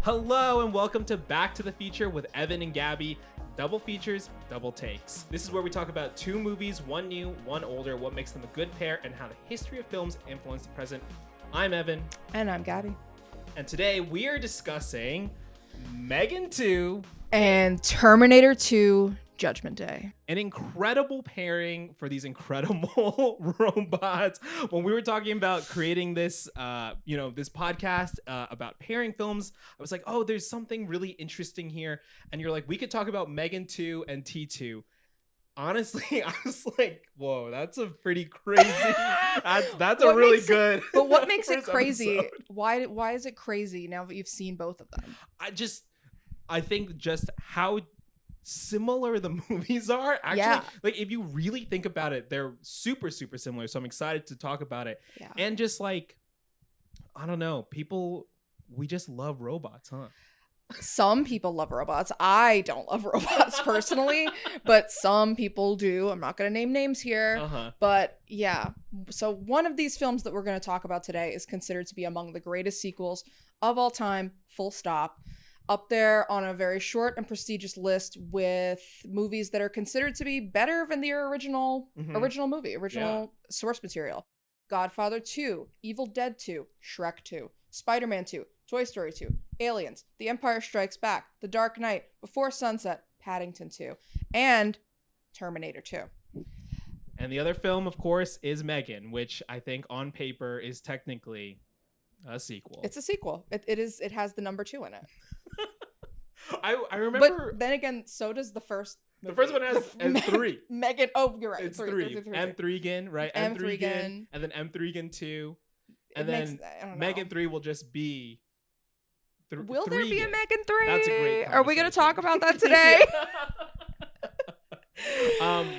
Hello and welcome to Back to the Future with Evan and Gabby. Double features, double takes. This is where we talk about two movies, one new, one older, what makes them a good pair, and how the history of films influence the present. I'm Evan. And I'm Gabby. And today we are discussing M3gan 2 and Terminator 2 Judgment Day. An incredible pairing for these incredible robots. When we were talking about creating this, this podcast about pairing films, I was like, oh, there's something really interesting here. And you're like, we could talk about M3gan 2 and T2. Honestly, I was like, whoa, that's a pretty crazy. That's a really good. But what makes it crazy? Episode. Why is it crazy now that you've seen both of them? I think just how similar the movies are. Actually, like if you really think about it, they're super, super similar. So I'm excited to talk about it. Yeah. And just like, I don't know, we just love robots, huh? Some people love robots. I don't love robots personally, but some people do. I'm not going to name names here. But yeah. So one of these films that we're going to talk about today is considered to be among the greatest sequels of all time, full stop. Up there on a very short and prestigious list with movies that are considered to be better than their original source material. Godfather 2, Evil Dead 2, Shrek 2, Spider-Man 2, Toy Story 2, Aliens, The Empire Strikes Back, The Dark Knight, Before Sunset, Paddington 2, and Terminator 2. And the other film, of course, is M3gan, which I think on paper is technically a sequel. It's a sequel. It has the number 2 in it. I remember. But then again, so does the first movie. The first one has M3. M3gan. Oh, you're right. It's 3. M3gan, right? M3gan. And then M3gan 2. And then M3gan 3 will just be. Will there be a M3gan 3? That's a great. Are we going to talk about that today?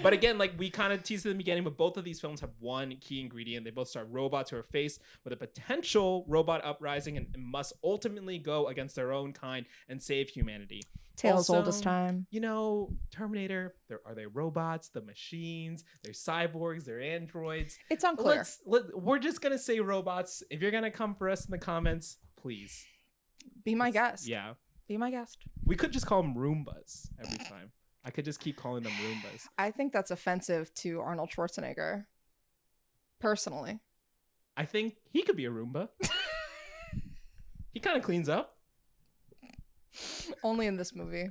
But again, like we kind of teased at the beginning, but both of these films have one key ingredient. They both star robots who are faced with a potential robot uprising and must ultimately go against their own kind and save humanity. Tales old as time. You know, Terminator, are they robots? The machines? They're cyborgs? They're androids? It's unclear. We're just going to say robots. If you're going to come for us in the comments, please. Be my guest. Yeah. Be my guest. We could just call them Roombas every time. I could just keep calling them Roombas. I think that's offensive to Arnold Schwarzenegger. Personally. I think he could be a Roomba. He kind of cleans up. Only in this movie.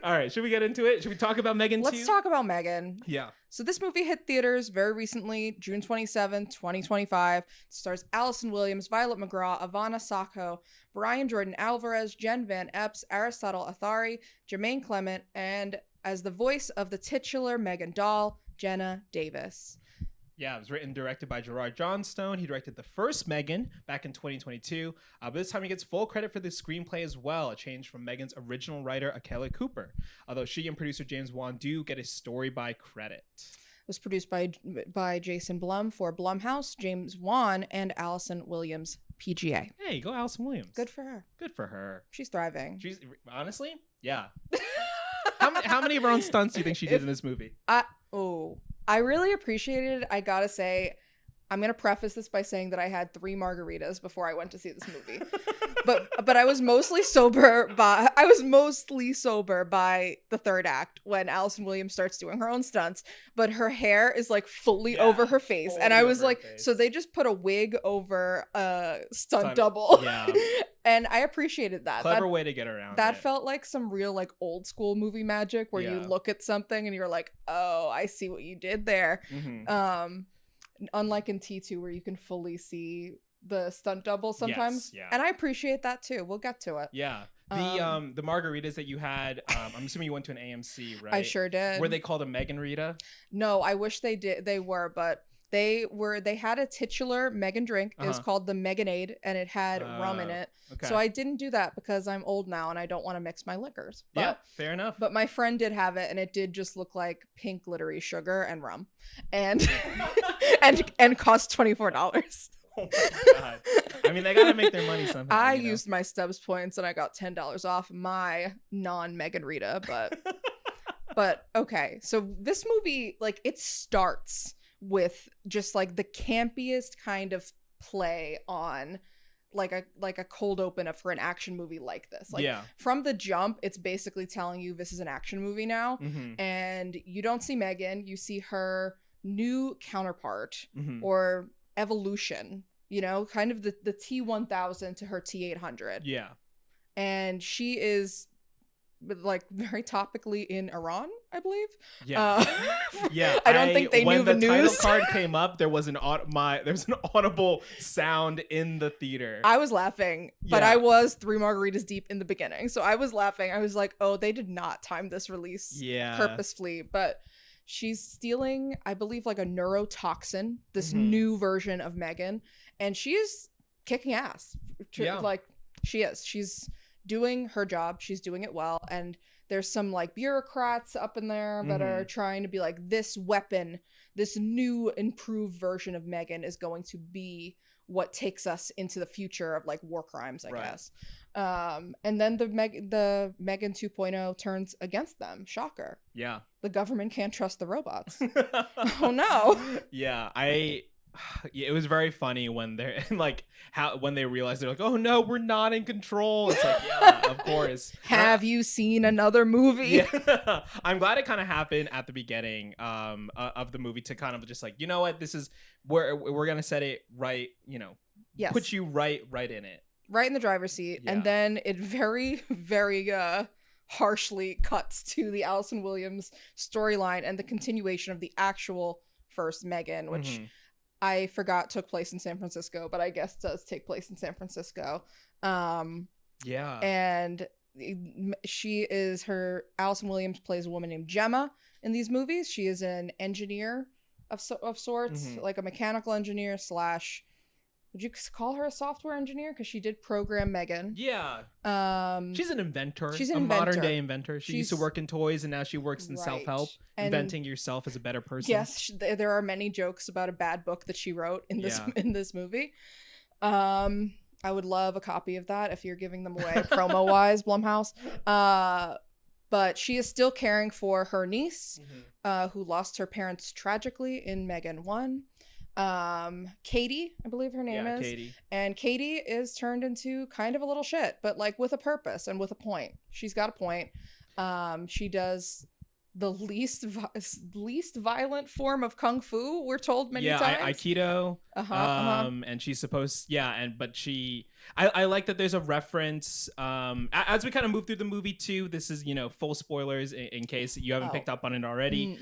All right, should we get into it? Should we talk about M3gan 2? Let's talk about M3gan. Yeah. So this movie hit theaters very recently, June 27, 2025. It stars Allison Williams, Violet McGraw, Ivana Sacco, Brian Jordan Alvarez, Jen Van Epps, Aristotle Athari, Jermaine Clement, and as the voice of the titular M3gan doll, Jenna Davis. Yeah, it was written and directed by Gerard Johnstone. He directed the first M3gan back in 2022. But this time he gets full credit for the screenplay as well, a change from M3gan's original writer, Akela Cooper. Although she and producer James Wan do get a story by credit. It was produced by Jason Blum for Blumhouse, James Wan, and Allison Williams, PGA. Hey, go Allison Williams. Good for her. Good for her. She's thriving. She's honestly, yeah. How many of her own stunts do you think she did in this movie? I really appreciated it. I gotta say, I'm gonna preface this by saying that I had 3 margaritas before I went to see this movie, but I was mostly sober by the third act when Allison Williams starts doing her own stunts, but her hair is like fully over her face, and I was like, so they just put a wig over a stunt double. Yeah. And I appreciated that. Clever way to get around that. Felt like some real like old school movie magic where you look at something and you're like, oh, I see what you did there. Mm-hmm. Unlike in T2 where you can fully see the stunt double sometimes. Yes, yeah. And I appreciate that too. We'll get to it. Yeah. The margaritas that you had, I'm assuming you went to an AMC, right? I sure did. Were they called a M3gan Rita? No, I wish they did. They were, but they had a titular M3gan drink. It was called the M3ganade, and it had rum in it. Okay. So I didn't do that because I'm old now and I don't want to mix my liquors. But, yeah, fair enough. But my friend did have it, and it did just look like pink glittery sugar and rum, and and cost $24. Oh my god! I mean, they gotta make their money somehow. I used my Stubbs points and I got $10 off my non-M3gan Rita, but okay. So this movie, like, it starts with just like the campiest kind of play on like a cold open for an action movie like this. Like yeah. from the jump, it's basically telling you this is an action movie now. Mm-hmm. And you don't see Megan, you see her new counterpart Mm-hmm. or evolution, you know, kind of the T1000 to her T800. Yeah. And she is like very topically in Iran, I believe. Yeah. Yeah. I don't think they knew the news. When the title card came up, there was an audible sound in the theater. I was laughing, but I was 3 margaritas deep in the beginning. So I was laughing. I was like, oh, they did not time this release purposefully. But she's stealing, I believe, like a neurotoxin, this new version of Megan. And she is kicking ass. Like, she is. She's doing her job. She's doing it well. And there's some like bureaucrats up in there that are trying to be like, this weapon, this new improved version of Megan is going to be what takes us into the future of like war crimes, I guess. And then the Megan 2.0 turns against them. Shocker. Yeah. The government can't trust the robots. Oh no. Yeah. It was very funny when they're like when they realized they're like, oh no, we're not in control. It's like, yeah, of course. Have you seen another movie? Yeah. I'm glad it kind of happened at the beginning of the movie to kind of just like, you know what, this is where we're gonna set it right, you know, put you right in it, right in the driver's seat, and then it very, very harshly cuts to the Allison Williams storyline and the continuation of the actual first Megan, which I forgot took place in San Francisco, but I guess does take place in San Francisco. And Allison Williams plays a woman named Gemma in these movies. She is an engineer of sorts, like a mechanical engineer / would you call her a software engineer? Because she did program Megan. Yeah. She's an inventor. She's a modern day inventor. She used to work in toys and now she works in self-help, inventing yourself as a better person. Yes, there are many jokes about a bad book that she wrote in this movie. I would love a copy of that if you're giving them away promo-wise, Blumhouse. But she is still caring for her niece, who lost her parents tragically in Megan 1. Katie, I believe her name is. Katie. And Katie is turned into kind of a little shit, but like with a purpose and with a point. She's got a point. She does the least violent form of kung fu, we're told many times. Aikido. And she's supposed, but she, I like that there's a reference, as we kind of move through the movie too. This is, full spoilers in case you haven't picked up on it already.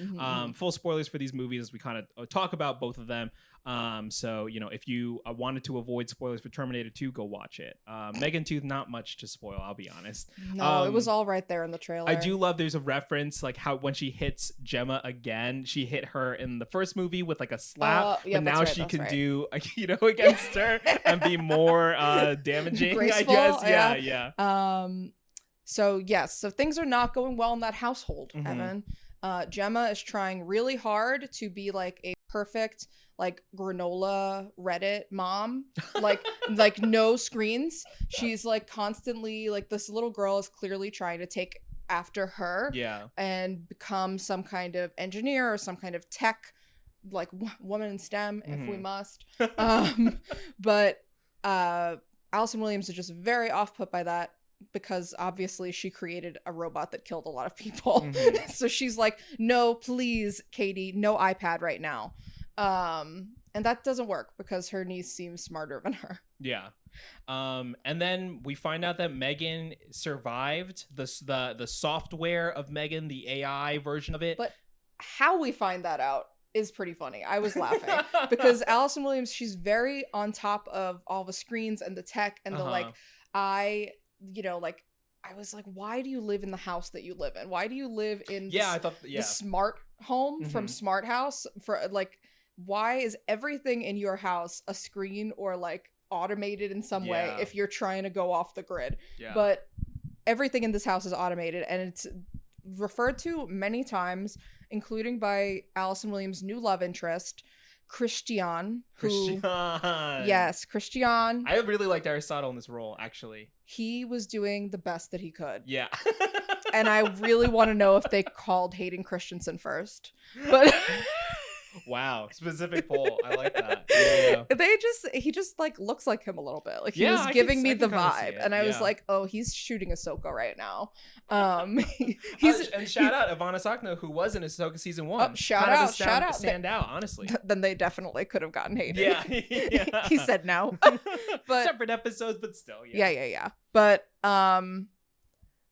Full spoilers for these movies as we kind of talk about both of them. So, if you wanted to avoid spoilers for Terminator 2, go watch it. Megan 2, not much to spoil, I'll be honest. No, it was all right there in the trailer. I do love there's a reference, like how when she hits Gemma again, she hit her in the first movie with like a slap, but now she can do Aikido against her and be more damaging, graceful, I guess. Yeah. So yes, so things are not going well in that household, Evan. Gemma is trying really hard to be like a perfect like granola Reddit mom, like no screens. She's like constantly like, this little girl is clearly trying to take after her and become some kind of engineer or some kind of tech, like woman in STEM if we must. But Allison Williams is just very off put by that, because obviously she created a robot that killed a lot of people. So she's like, no, please, Katie, no iPad right now. And that doesn't work because her niece seems smarter than her. Yeah. And then we find out that Megan survived the software of Megan, the AI version of it. But how we find that out is pretty funny. I was laughing because Allison Williams, she's very on top of all the screens and the tech and the I was like, why do you live in the house that you live in? Why do you live in the smart home from Smart House? For like, why is everything in your house a screen or like automated in some way if you're trying to go off the grid? But everything in this house is automated, and it's referred to many times, including by Allison Williams' new love interest, Christian. Yes, Christian. I really liked Aristotle in this role, actually. He was doing the best that he could. Yeah. And I really want to know if they called Hayden Christensen first. But Wow, specific poll. I like that. Yeah. He just like looks like him a little bit. Like he Yeah, was giving me I the can kinda see vibe, it. and I was Yeah. like, oh, he's shooting Ahsoka right now. And shout out Ivana Sakno, who was in Ahsoka season 1. Shout out. Stand out, honestly. Then they definitely could have gotten hated. Yeah. He said no. But separate episodes, but still. Yeah. But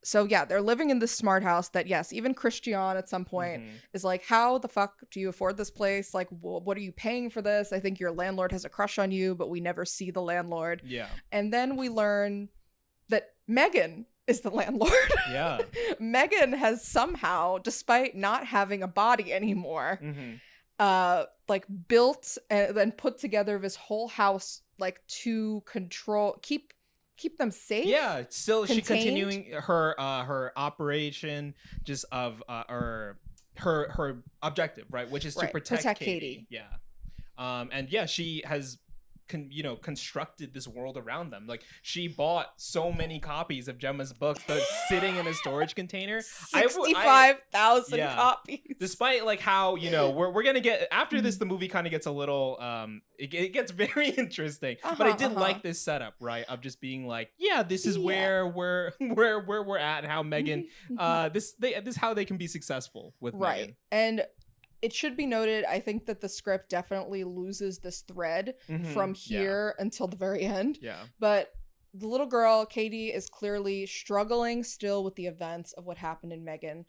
so yeah, they're living in this smart house that, yes, even Christian at some point is like, how the fuck do you afford this place? Like, what are you paying for this? I think your landlord has a crush on you, but we never see the landlord. Yeah. And then we learn that M3gan is the landlord. Yeah. M3gan has somehow, despite not having a body anymore, like built and then put together this whole house, like to keep them safe. Yeah, still contained. She continuing her operation just of her objective, right, which is to protect Katie. Yeah. And yeah, she has constructed this world around them. Like, she bought so many copies of Gemma's books that's sitting in a storage container. 65,000 copies. Despite like how we're gonna get after this, the movie kind of gets a little it gets very interesting. But I did like this setup, right, of just being like, yeah, this is where we're at, and how M3gan this is how they can be successful with right. M3gan. And it should be noted, I think that the script definitely loses this thread from here until the very end. Yeah. But the little girl, Katie, is clearly struggling still with the events of what happened in M3gan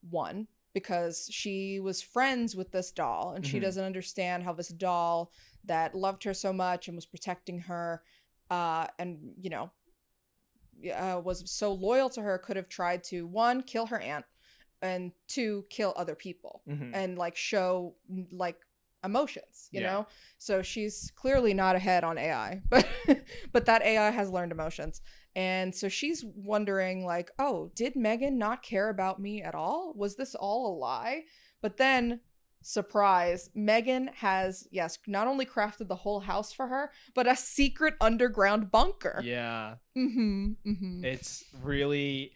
1, because she was friends with this doll, and she doesn't understand how this doll that loved her so much and was protecting her and, was so loyal to her could have tried to, 1, kill her aunt, and 2, kill other people and like show like emotions, you know? So she's clearly not ahead on AI, but that AI has learned emotions. And so she's wondering like, oh, did M3gan not care about me at all? Was this all a lie? But then, surprise, M3gan has, yes, not only crafted the whole house for her, but a secret underground bunker. Yeah. It's really...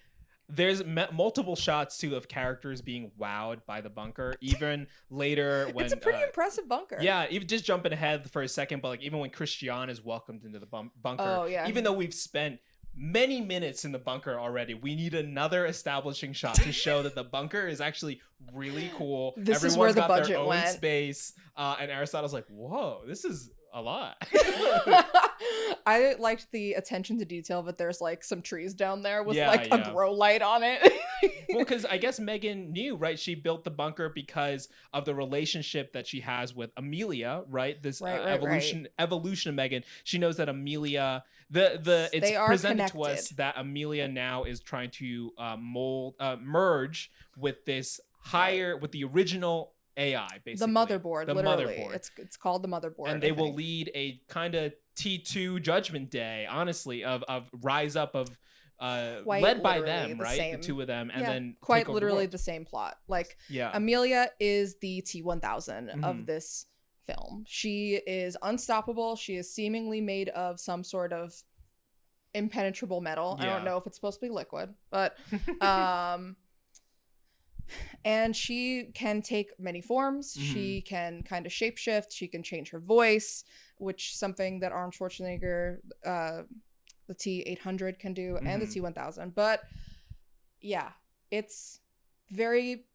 There's multiple shots too of characters being wowed by the bunker. Even later, when it's a pretty impressive bunker. Yeah, even just jumping ahead for a second, but like even when Christian is welcomed into the bunker, even though we've spent many minutes in the bunker already, we need another establishing shot to show that the bunker is actually really cool. This is where the budget their own went. Space, and Aristotle's like, "Whoa, this is a lot." I liked the attention to detail, but there's like some trees down there with a grow light on it. Well, because I guess M3gan knew, right? She built the bunker because of the relationship that she has with Amelia, right? This evolution of M3gan. She knows that Amelia, it's presented to us that Amelia now is trying to merge with this with the original AI, basically. The motherboard, literally. Motherboard. It's called the motherboard. And they will lead a kind of T2 Judgment Day, honestly, of rise up of led by them, right? The two of them, and then quite literally the same plot. Like, Amelia is the T1000 of this film. She is unstoppable. She is seemingly made of some sort of impenetrable metal. I don't know if it's supposed to be liquid, but and she can take many forms. She can kind of shapeshift. She can change her voice, which something that Arnold Schwarzenegger, the T800 can do, and the T1000. But yeah, it's very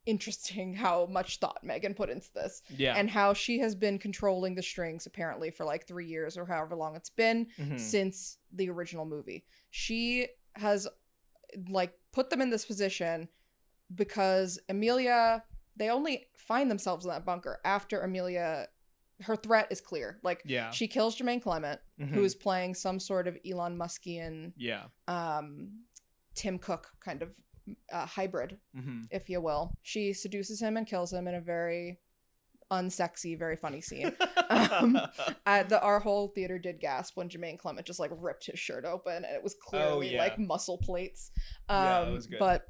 interesting how much thought M3gan put into this. Yeah. And how she has been controlling the strings apparently for like 3 years or however long it's been since the original movie. She has like put them in this position because Amelia, they only find themselves in that bunker after Amelia, her threat is clear. Like, she kills Jermaine Clement, who is playing some sort of Elon Muskian, Tim Cook kind of hybrid, if you will. She seduces him and kills him in a very unsexy, very funny scene. Our whole theater did gasp when Jermaine Clement just like ripped his shirt open, and it was clearly like muscle plates. It was good. But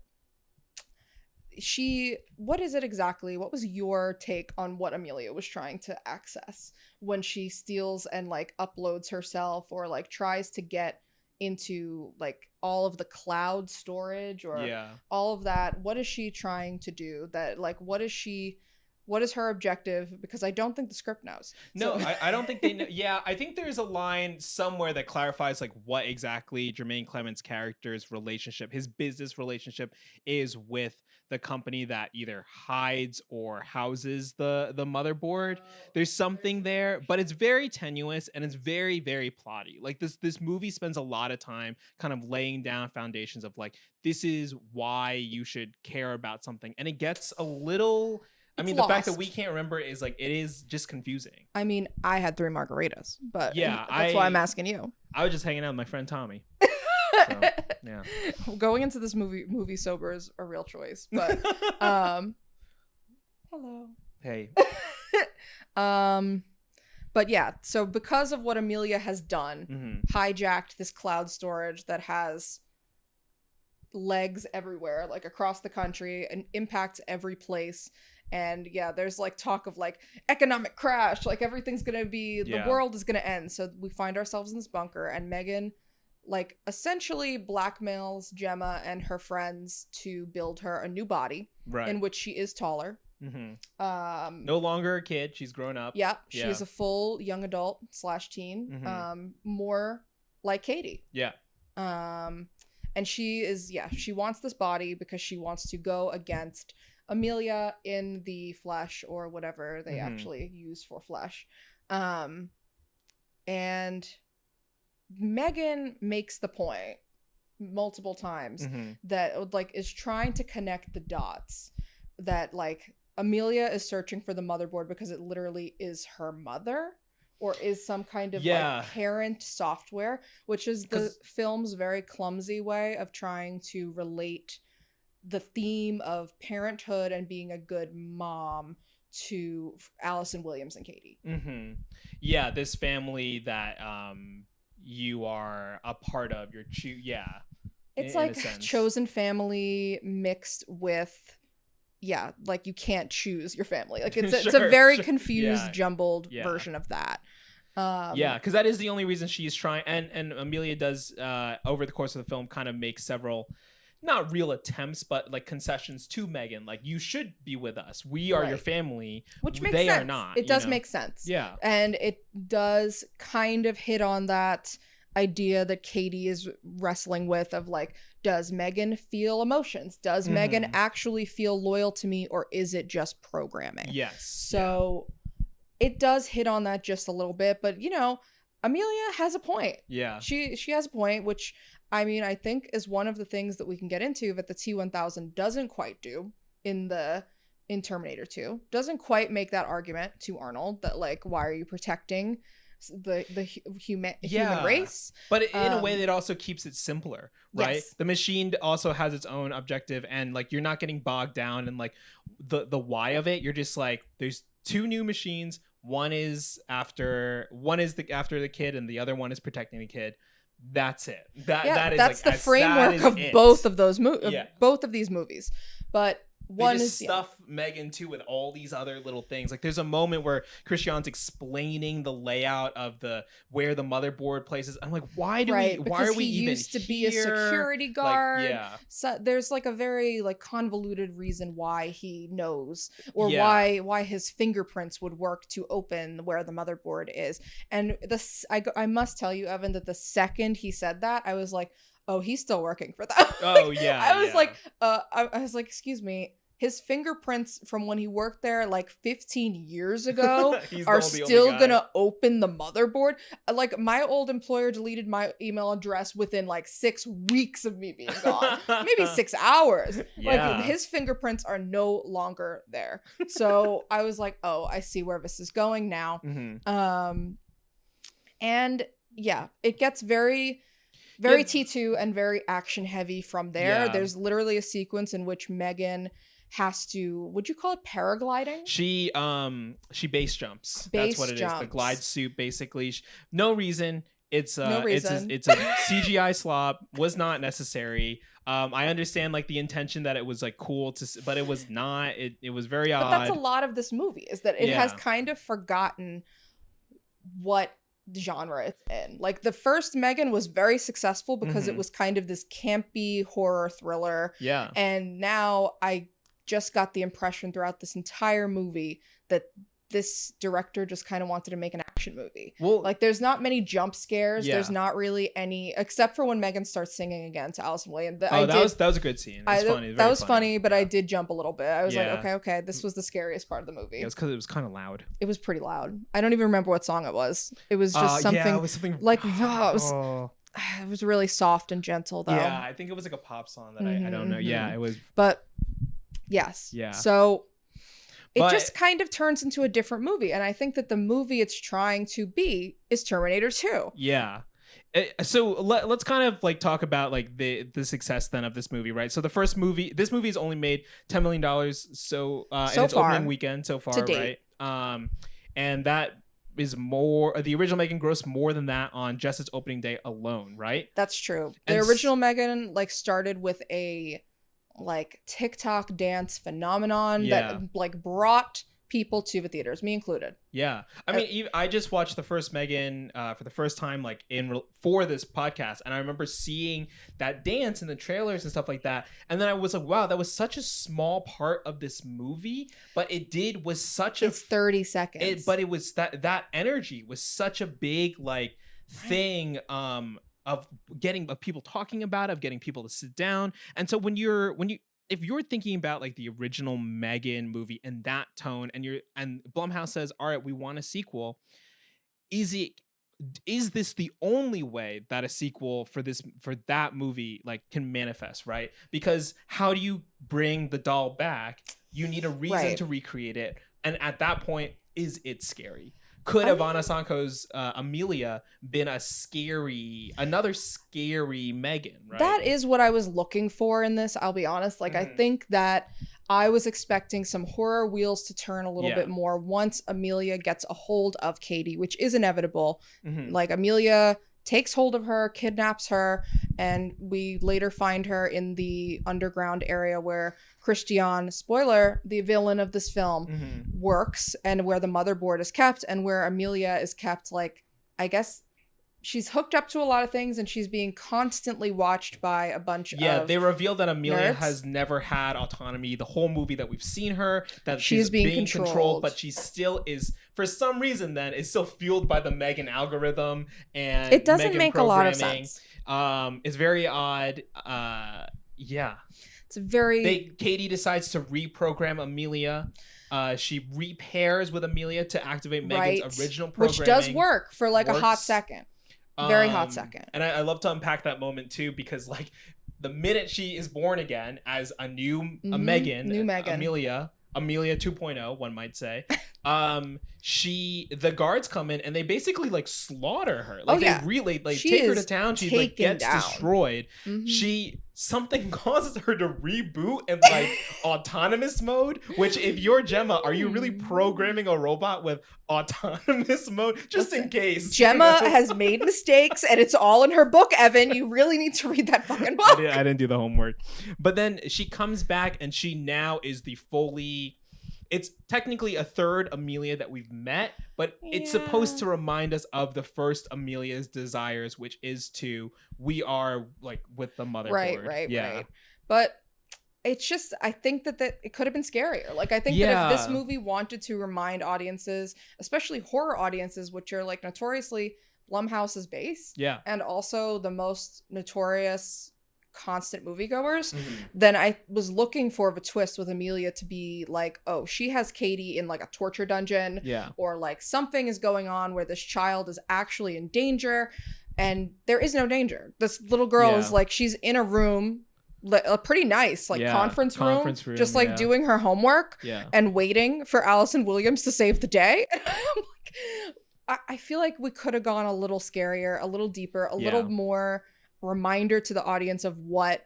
what is it exactly? What was your take on what Amelia was trying to access when she steals and like uploads herself or like tries to get into like all of the cloud storage or all of that? What is she trying to do? That like what is she What is her objective? Because I don't think the script knows. No, I don't think they know. Yeah, I think there's a line somewhere that clarifies like what exactly Jermaine Clement's character's relationship, his business relationship, is with the company that either hides or houses the motherboard. There's something there, but it's very tenuous and it's very, very plotty. Like this movie spends a lot of time kind of laying down foundations of like, this is why you should care about something, and it gets a little. I mean, the fact that we can't remember is like, it is just confusing. I mean, I had 3 margaritas, but yeah, that's why I'm asking you. I was just hanging out with my friend Tommy. So, yeah. Going into this movie sober is a real choice, but hello. Hey. But yeah, so because of what Amelia has done, hijacked this cloud storage that has legs everywhere, like across the country, and impacts every place. And yeah, there's like talk of like economic crash, like everything's gonna be, the world is gonna end. So we find ourselves in this bunker, and Megan like essentially blackmails Gemma and her friends to build her a new body, in which she is taller. No longer a kid, she's grown up. Yeah, she is a full young adult / teen, more like Katie. And she is, she wants this body because she wants to go against Amelia in the flesh, or whatever they actually use for flesh. And Megan makes the point multiple times that like is trying to connect the dots, that like Amelia is searching for the motherboard because it literally is her mother, or is some kind of like parent software, which is the film's very clumsy way of trying to relate the theme of parenthood and being a good mom to Allison Williams and Katie. Yeah, this family that you are a part of. It's like chosen family mixed with like you can't choose your family. Like it's a very confused, jumbled version of that. Because that is the only reason she's trying, and Amelia does over the course of the film kind of make several not real attempts, but like concessions to Megan, like, you should be with us, we are your family, which makes they sense. Are not. It does make sense. And it does kind of hit on that idea that Katie is wrestling with, of like, does Megan feel emotions? Does Megan actually feel loyal to me, or is it just programming? So it does hit on that just a little bit, but Amelia has a point. She has a point, which I mean, I think is one of the things that we can get into that the T-1000 doesn't quite do in Terminator 2. Doesn't quite make that argument to Arnold that like, why are you protecting the human race? But in a way that also keeps it simpler, right? The machine also has its own objective, and like, you're not getting bogged down in like the why of it. You're just like, there's 2 new machines. One is after the kid, and the other one is protecting the kid. That's it. That is that's like, the framework of both of those both of these movies. But one they is stuff Megan too with all these other little things. Like, there's a moment where Christian's explaining the layout of where the motherboard places. I'm like, why are we even used to here? Be a security guard. Like, so there's like a very like convoluted reason why he knows, or why his fingerprints would work to open where the motherboard is. And I must tell you, Evan, that the second he said that, I was like, oh, he's still working for them. Oh yeah. I was like, excuse me. His fingerprints from when he worked there like 15 years ago are still gonna open the motherboard. Like, my old employer deleted my email address within like 6 weeks of me being gone. Maybe 6 hours. Like, his fingerprints are no longer there. So I was like, oh, I see where this is going now. And yeah, it gets very T2 and very action heavy from there. There's literally a sequence in which Megan has to, would you call it paragliding? She base jumps. That's what it is. The glide suit, basically. No reason. It's a CGI slop. Was not necessary. I understand like the intention that it was like cool but it was not. It was very odd. But that's a lot of this movie, is that it has kind of forgotten what genre it's in. Like, the first Megan was very successful because it was kind of this campy horror thriller. And now I just got the impression throughout this entire movie that this director just kind of wanted to make an action movie. Well, like there's not many jump scares. Yeah. There's not really any, except for when Megan starts singing again to Allison Williams. That was a good scene. That was funny. That was funny, but I did jump a little bit. I was Yeah. like, okay, this was the scariest part of the movie. It was because it was kind of loud. It was pretty loud. I don't even remember what song it was. It was just something. Yeah, it was something like it was really soft and gentle though. Yeah, I think it was like a pop song that I don't know. Yeah, it was. But yes. Yeah. So it just kind of turns into a different movie, and I think that the movie it's trying to be is Terminator 2. Yeah. So let's kind of like talk about like the success then of this movie, right? So this movie has only made $10 million so in its opening weekend so far, to date. Right? And that is more, the original Megan grossed more than that on just its opening day alone, right? That's true. The original Megan like started with a like TikTok dance phenomenon that like brought people to the theaters, me included. Yeah, I mean, I just watched the first Megan for the first time, like for this podcast, and I remember seeing that dance in the trailers and stuff like that, and then I was like, wow, that was such a small part of this movie, but was such it's 30 seconds. But it was that energy was such a big like thing. Of people talking about it, of getting people to sit down. And so if you're thinking about like the original Megan movie and that tone, and Blumhouse says, all right, we want a sequel, is this the only way that a sequel for that movie like can manifest, right? Because how do you bring the doll back? You need a reason to recreate it. And at that point, is it scary? Could Ivana Sanko's Amelia been another scary Megan, right? That is what I was looking for in this, I'll be honest. Like, I think that I was expecting some horror wheels to turn a little bit more once Amelia gets a hold of Katie, which is inevitable. Like, Amelia takes hold of her, kidnaps her, and we later find her in the underground area where Christian, spoiler, the villain of this film, works, and where the motherboard is kept, and where Amelia is kept. Like, I guess she's hooked up to a lot of things, and she's being constantly watched by a bunch of they revealed that Amelia nerds. Has never had autonomy the whole movie that we've seen her, that she's being controlled, but she still is, for some reason then, is still fueled by the Megan algorithm, and it doesn't Megan make a lot of sense. It's very odd. It's very... Katie decides to reprogram Amelia. She repairs with Amelia to activate Megan's original programming. Which does work for like a hot second. Very hot second. And I love to unpack that moment too, because like the minute she is born again as a new Megan, Amelia 2.0, one might say, the guards come in and they basically like slaughter her. Like they really like take her to town. She like gets destroyed. Something causes her to reboot in like autonomous mode, which if you're Gemma, are you really programming a robot with autonomous mode just in case? Gemma has made mistakes and it's all in her book, Evan. You really need to read that fucking book. I didn't do the homework. But then she comes back and she now is it's technically a third Amelia that we've met, but it's supposed to remind us of the first Amelia's desires, which is we are like with the motherboard. Right. But it's just, I think that it could have been scarier. Like, I think that if this movie wanted to remind audiences, especially horror audiences, which are like notoriously Blumhouse's base, and also the most notorious constant moviegoers, then I was looking for a twist with Amelia to be like, oh, she has Katie in like a torture dungeon, or like something is going on where this child is actually in danger, and there is no danger. This little girl is like, she's in a room, a pretty nice like conference room, just like doing her homework and waiting for Allison Williams to save the day. And I'm like, I feel like we could have gone a little scarier, a little deeper, a little more reminder to the audience of what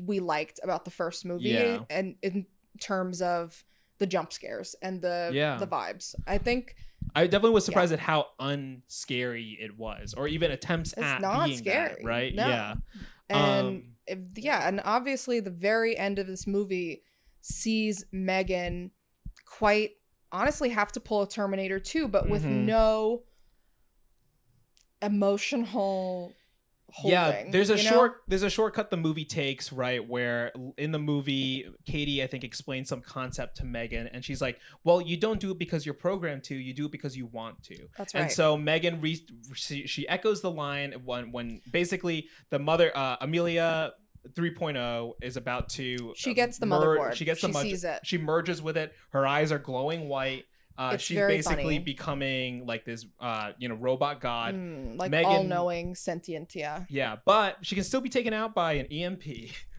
we liked about the first movie, and in terms of the jump scares and the vibes. I think I definitely was surprised at how unscary it was, or even attempts at being scary, that, right? No. And and obviously the very end of this movie sees Megan quite honestly have to pull a Terminator 2, but with no emotional holding. There's a shortcut the movie takes, right, where in the movie Katie, I think, explains some concept to Megan, and she's like, well, you don't do it because you're programmed to, you do it because you want to. That's right. And so Megan she echoes the line when basically the mother Amelia 3.0 is about to she gets the motherboard. She sees it. She merges with it. Her eyes are glowing white. She's basically funny. becoming like this, robot god, like Megan, all-knowing, sentient. Yeah, but she can still be taken out by an EMP,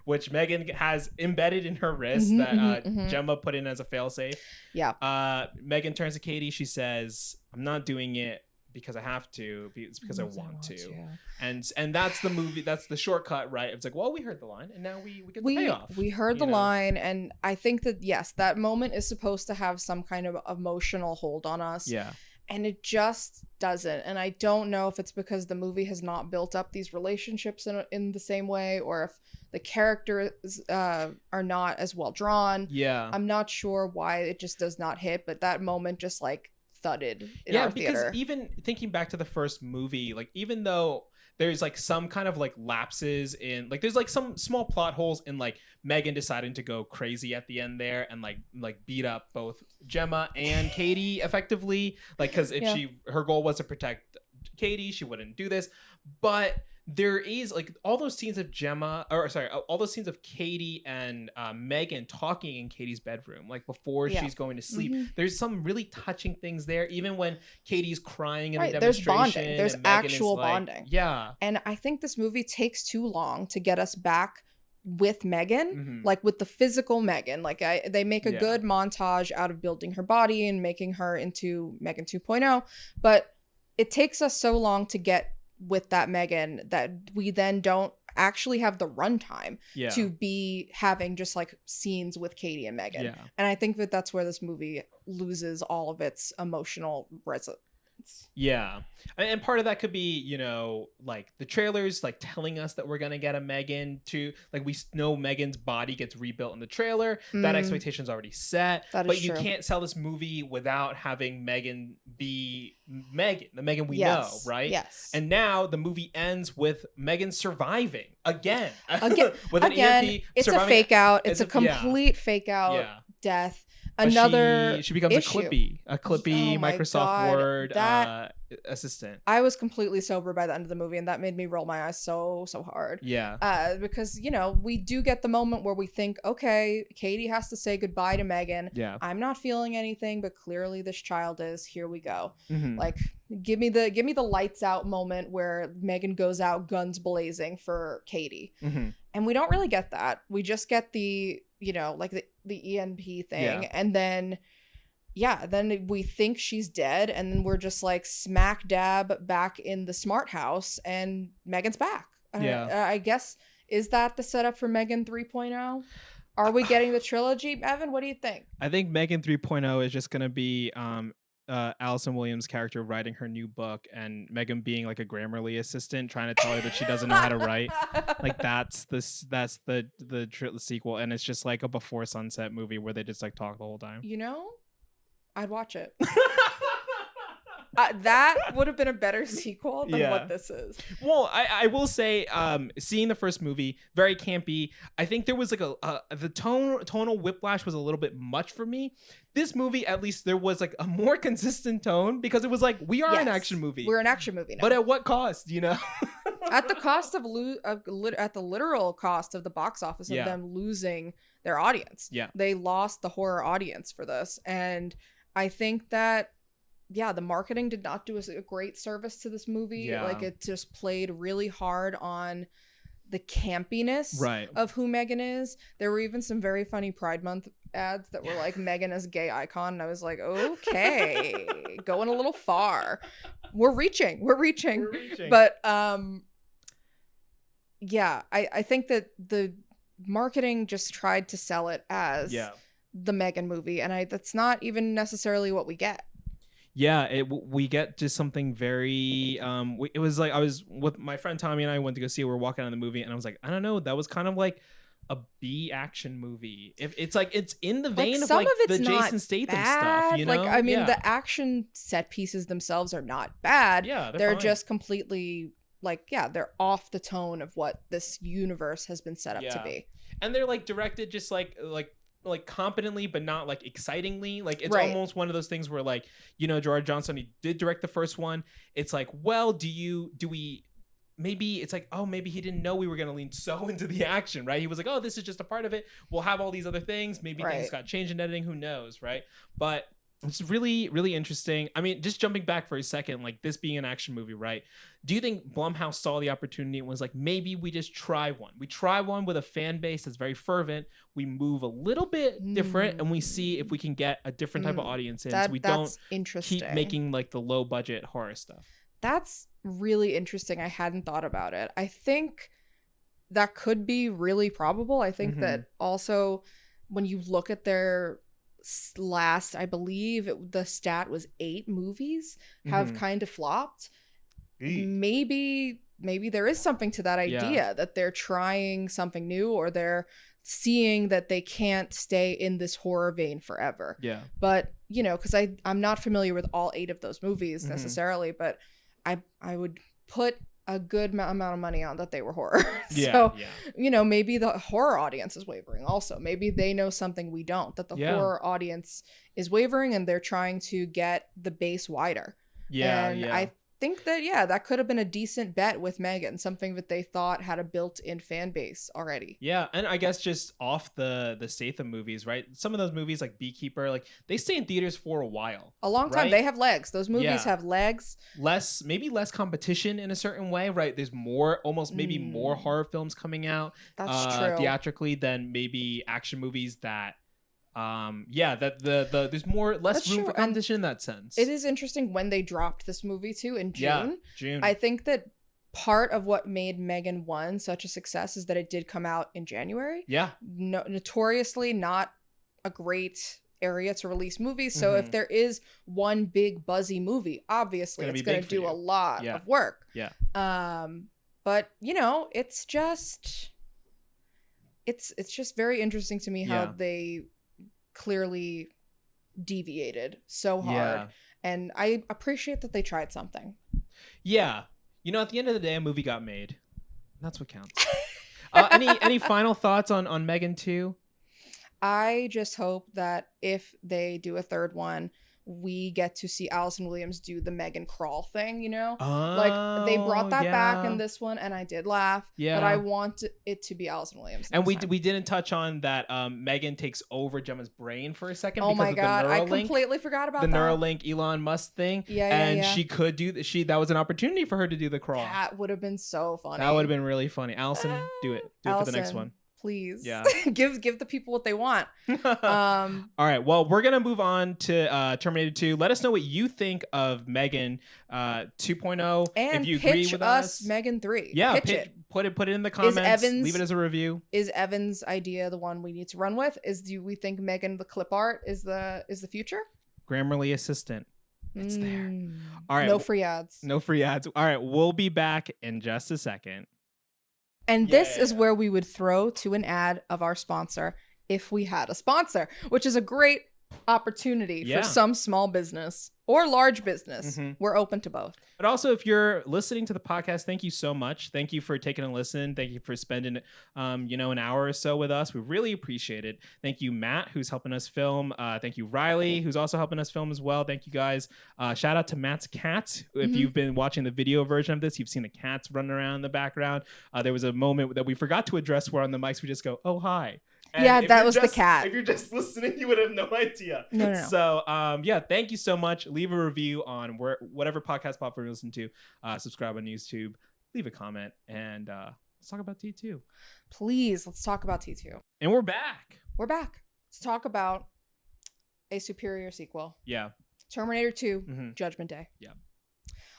which Megan has embedded in her wrist that Gemma put in as a failsafe. Yeah. Megan turns to Katie. She says, "I'm not doing it because I have to. It's because I want to." And that's the movie. That's the shortcut, right? It's like, well, we heard the line, and now we get the payoff. We heard the line, and I think that yes, that moment is supposed to have some kind of emotional hold on us. Yeah. And it just doesn't. And I don't know if it's because the movie has not built up these relationships in the same way, or if the characters are not as well drawn. Yeah. I'm not sure why it just does not hit, but that moment just like thudded in our theater. Because even thinking back to the first movie, like even though there's like some kind of like lapses in like there's like some small plot holes in like Megan deciding to go crazy at the end there and like beat up both Gemma and Katie effectively, like because if her goal was to protect Katie, she wouldn't do this. But there is like all those scenes of all those scenes of Katie and Megan talking in Katie's bedroom, like before she's going to sleep. There's some really touching things there, even when Katie's crying in the demonstration. There's bonding. There's actual bonding. Yeah. And I think this movie takes too long to get us back with Megan, like with the physical Megan. Like they make a good montage out of building her body and making her into Megan 2.0, but it takes us so long to get with that Megan that we then don't actually have the runtime to be having just like scenes with Katie and Megan. Yeah. And I think that that's where this movie loses all of its emotional resonance. Yeah. And part of that could be, like the trailers like telling us that we're going to get a Megan to like we know Megan's body gets rebuilt in the trailer. That expectation's already set. But you can't sell this movie without having Megan be Megan, the Megan we know, right? Yes. And now the movie ends with Megan surviving again. With an again, EMP. It's a fake out. It's a complete fake out death. Another she becomes issue. a clippy Microsoft Word assistant. I was completely sober by the end of the movie, and that made me roll my eyes so hard. Yeah. Because we do get the moment where we think, okay, Katie has to say goodbye to Megan. Yeah. I'm not feeling anything, but clearly this child is. Here we go. Like, give me the lights out moment where Megan goes out guns blazing for Katie, and we don't really get that. We just get the like the EMP thing, and then we think she's dead, and then we're just like smack dab back in the smart house, and Megan's back. I guess, is that the setup for Megan 3.0? Are we getting the trilogy? Evan, what do you think? I think Megan 3.0 is just gonna be Allison Williams' character writing her new book, and Megan being like a Grammarly assistant trying to tell her that she doesn't know how to write. Like that's the sequel, and it's just like a Before Sunset movie where they just like talk the whole time. I'd watch it. That would have been a better sequel than what this is. Well, I will say, seeing the first movie, very campy. I think there was like the tonal whiplash was a little bit much for me. This movie, at least, there was like a more consistent tone because it was like we are an action movie. We're an action movie now. But at what cost? At the cost of at the literal cost of the box office of them losing their audience. Yeah, they lost the horror audience for this, and I think that. Yeah, the marketing did not do a great service to this movie. Yeah. Like, it just played really hard on the campiness of who Megan is. There were even some very funny Pride Month ads that were like Megan as gay icon, and I was like, okay, going a little far. We're reaching. But I think that the marketing just tried to sell it as the Megan movie, and that's not even necessarily what we get. Yeah, we get just something very it was like I was with my friend Tommy and I went to go see it. We were walking out of the movie, and I was like, I don't know, that was kind of like a B action movie. If it's like it's in the vein of like the Jason Statham stuff, Like, I mean, the action set pieces themselves are not bad. Yeah, they're fine. just completely they're off the tone of what this universe has been set up to be. And they're like directed just like competently, but not like excitingly. Like it's Right. almost one of those things where like, you know, Gerard Johnson, he did direct the first one. It's like, well, maybe it's like, oh, maybe he didn't know we were going to lean so into the action, right? He was like, oh, this is just a part of it. We'll have all these other things. Maybe things got changed in editing. Who knows, right? But it's really, really interesting. I mean, just jumping back for a second, like this being an action movie, right? Do you think Blumhouse saw the opportunity and was like, maybe we just try one? We try one with a fan base that's very fervent. We move a little bit different and we see if we can get a different type of audience in. So we don't keep making like the low budget horror stuff. That's really interesting. I hadn't thought about it. I think that could be really probable. I think that also when you look at their last, I believe the stat was 8 movies have kind of flopped. Maybe there is something to that idea that they're trying something new, or they're seeing that they can't stay in this horror vein forever. Yeah. But, you know, because I'm not familiar with all 8 of those movies necessarily, but I would put a good amount of money on that they were horror. So, you know, maybe the horror audience is wavering also. Maybe they know something we don't, that the horror audience is wavering and they're trying to get the base wider. I think that, that could have been a decent bet with M3gan, something that they thought had a built-in fan base already. Yeah, and I guess just off the Statham movies, right? Some of those movies like Beekeeper, like they stay in theaters for a while. A long time. Right? They have legs. Those movies have legs. Maybe less competition in a certain way, right? There's maybe more horror films coming out theatrically than maybe action movies that there's less room for competition in that sense. It is interesting when they dropped this movie too in June. June. I think that part of what made M3gan 1 such a success is that it did come out in January. Yeah. Notoriously not a great area to release movies. So if there is one big buzzy movie, obviously it's going to do a lot of work. Yeah. But you know, it's just very interesting to me how they clearly deviated so hard, and I appreciate that they tried something. You know, at the end of the day, a movie got made. That's what counts. Any final thoughts on M3gan 2? I just hope that if they do a third one, we get to see Allison Williams do the M3gan crawl thing, you know? Like, they brought that back in this one, and I did laugh. Yeah. But I want it to be Allison Williams. And we didn't touch on that M3gan takes over Gemma's brain for a second. Oh my God, I completely forgot about the that. The Neuralink Elon Musk thing. And she could do that was an opportunity for her to do the crawl. That would have been so funny. That would have been really funny. Allison, do it. Do it for the next one. Please. Yeah. give the people what they want. All right. Well, we're going to move on to Terminator 2. Let us know what you think of M3gan 2.0. And if you pitch agree with us. M3gan 3. Yeah. Pitch it. Put it in the comments. Leave it as a review. Is Evan's idea the one we need to run with? Do we think M3gan the clip art is the future? Grammarly assistant. It's there. All right. No free ads. No free ads. All right. We'll be back in just a second. And this is where we would throw to an ad of our sponsor if we had a sponsor, which is a great opportunity for some small business or large business. We're open to both. But also, if you're listening to the podcast, thank you so much. Thank you for taking a listen. Thank you for spending, an hour or so with us. We really appreciate it. Thank you, Matt, who's helping us film. Thank you, Riley, who's also helping us film as well. Thank you, guys. Shout out to Matt's cats. If you've been watching the video version of this, you've seen the cats running around in the background. There was a moment that we forgot to address where on the mics we just go, "Oh, hi." And that was the cat. If you're just listening, you would have no idea. No. So, thank you so much. Leave a review on whatever podcast platform you listen to. Subscribe on YouTube. Leave a comment, and let's talk about T2. Please, let's talk about T2. And we're back. Let's talk about a superior sequel. Yeah. Terminator 2, Judgment Day. Yeah.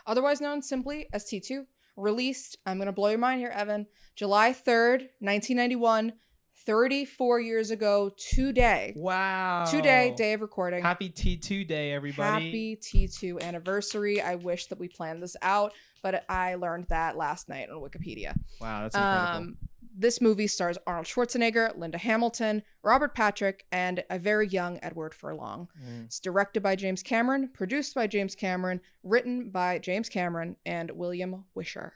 Otherwise known simply as T2. Released, I'm going to blow your mind here, Evan, July 3rd, 1991. 34 years ago today. Wow. Today, day of recording. Happy T2 day, everybody. Happy T2 anniversary. I wish that we planned this out, but I learned that last night on Wikipedia. Wow, that's incredible. This movie stars Arnold Schwarzenegger, Linda Hamilton, Robert Patrick, and a very young Edward Furlong. It's directed by James Cameron, produced by James Cameron, written by James Cameron and William Wisher.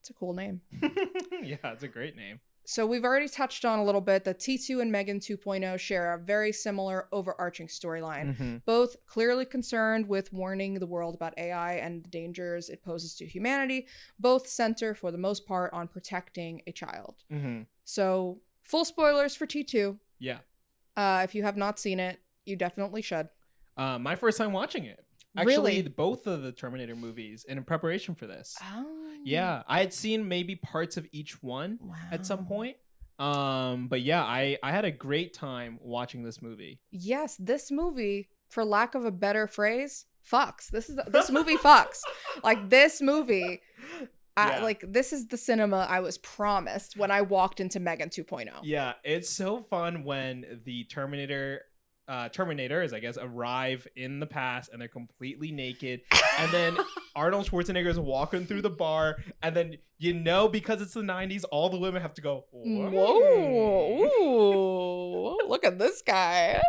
It's a cool name. Yeah, it's a great name. So we've already touched on a little bit that T2 and M3gan 2.0 share a very similar overarching storyline, both clearly concerned with warning the world about AI and the dangers it poses to humanity, both center for the most part on protecting a child. So full spoilers for T2. Yeah. If you have not seen it, you definitely should. My first time watching it. Actually, both of the Terminator movies, and in preparation for this. Oh. Yeah, I had seen maybe parts of each one at some point. But yeah, I had a great time watching this movie. Yes, this movie, for lack of a better phrase, fucks. This movie fucks. Like this movie, this is the cinema I was promised when I walked into M3gan 2.0. Yeah, it's so fun when the Terminators, I guess, arrive in the past and they're completely naked, and then Arnold Schwarzenegger is walking through the bar, and then because it's the 90s, all the women have to go, whoa, ooh, look at this guy.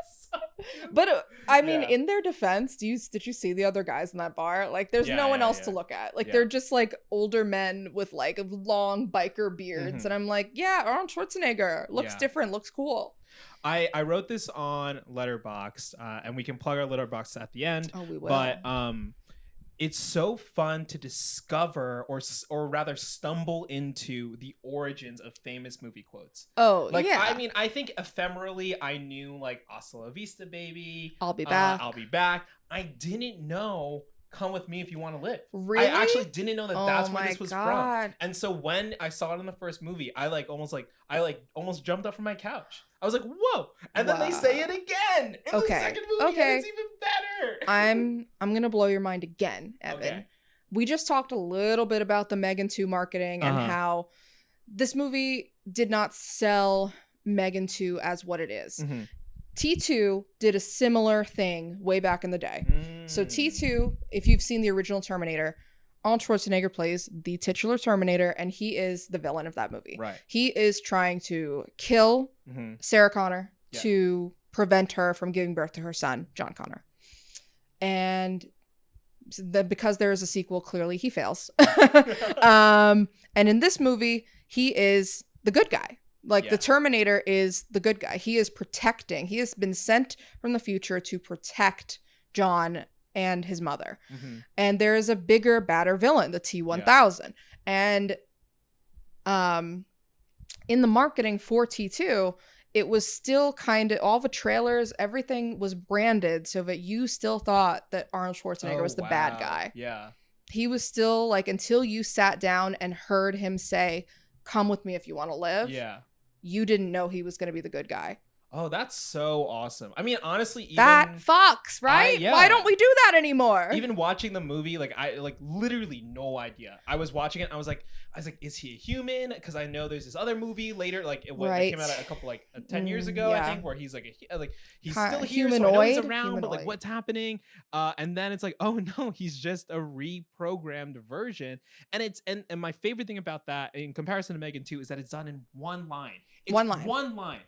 But I mean, in their defense, did you see the other guys in that bar? Like, there's no one else to look at. Like, they're just like older men with like long biker beards, and I'm like, yeah, Arnold Schwarzenegger looks different, looks cool. I wrote this on Letterboxd, and we can plug our Letterboxd at the end. Oh, we will. But it's so fun to discover, or rather stumble into the origins of famous movie quotes. Oh, like, yeah. I mean, I think ephemerally I knew like "Hasta la vista, baby." I'll be back. I'll be back. I didn't know "Come with me if you want to live." Really? I actually didn't know that's where this was God. from. And so when I saw it in the first movie, I almost jumped up from my couch. I was like, whoa. And then they say it again in the second movie, and it's even better. I'm gonna blow your mind again, Evan. Okay. We just talked a little bit about the M3gan 2 marketing and how this movie did not sell M3gan 2 as what it is. T2 did a similar thing way back in the day. So T2, if you've seen the original Terminator, Arnold Schwarzenegger plays the titular Terminator, and he is the villain of that movie. Right. He is trying to kill Sarah Connor to prevent her from giving birth to her son, John Connor. And because there is a sequel, clearly he fails. And in this movie, he is the good guy. Like, the Terminator is the good guy. He is protecting. He has been sent from the future to protect John and his mother. And there is a bigger, badder villain, the T-1000. And in the marketing for T2, it was still kind of, all the trailers, everything was branded so that you still thought that Arnold Schwarzenegger was the bad guy. Yeah. He was still like, until you sat down and heard him say, "Come with me if you want to live." Yeah. You didn't know he was going to be the good guy. Oh, that's so awesome. I mean, honestly, even that fucks, right? Why don't we do that anymore? Even watching the movie, like, I like literally no idea. I was watching it, I was like, is he a human? Because I know there's this other movie later, like it came out a couple 10 years ago, I think, where he's like he's still here, so I know he's around, but like what's happening? And then it's like, oh no, he's just a reprogrammed version. And it's and my favorite thing about that, in comparison to M3gan 2, is that it's done in one line. It's one line.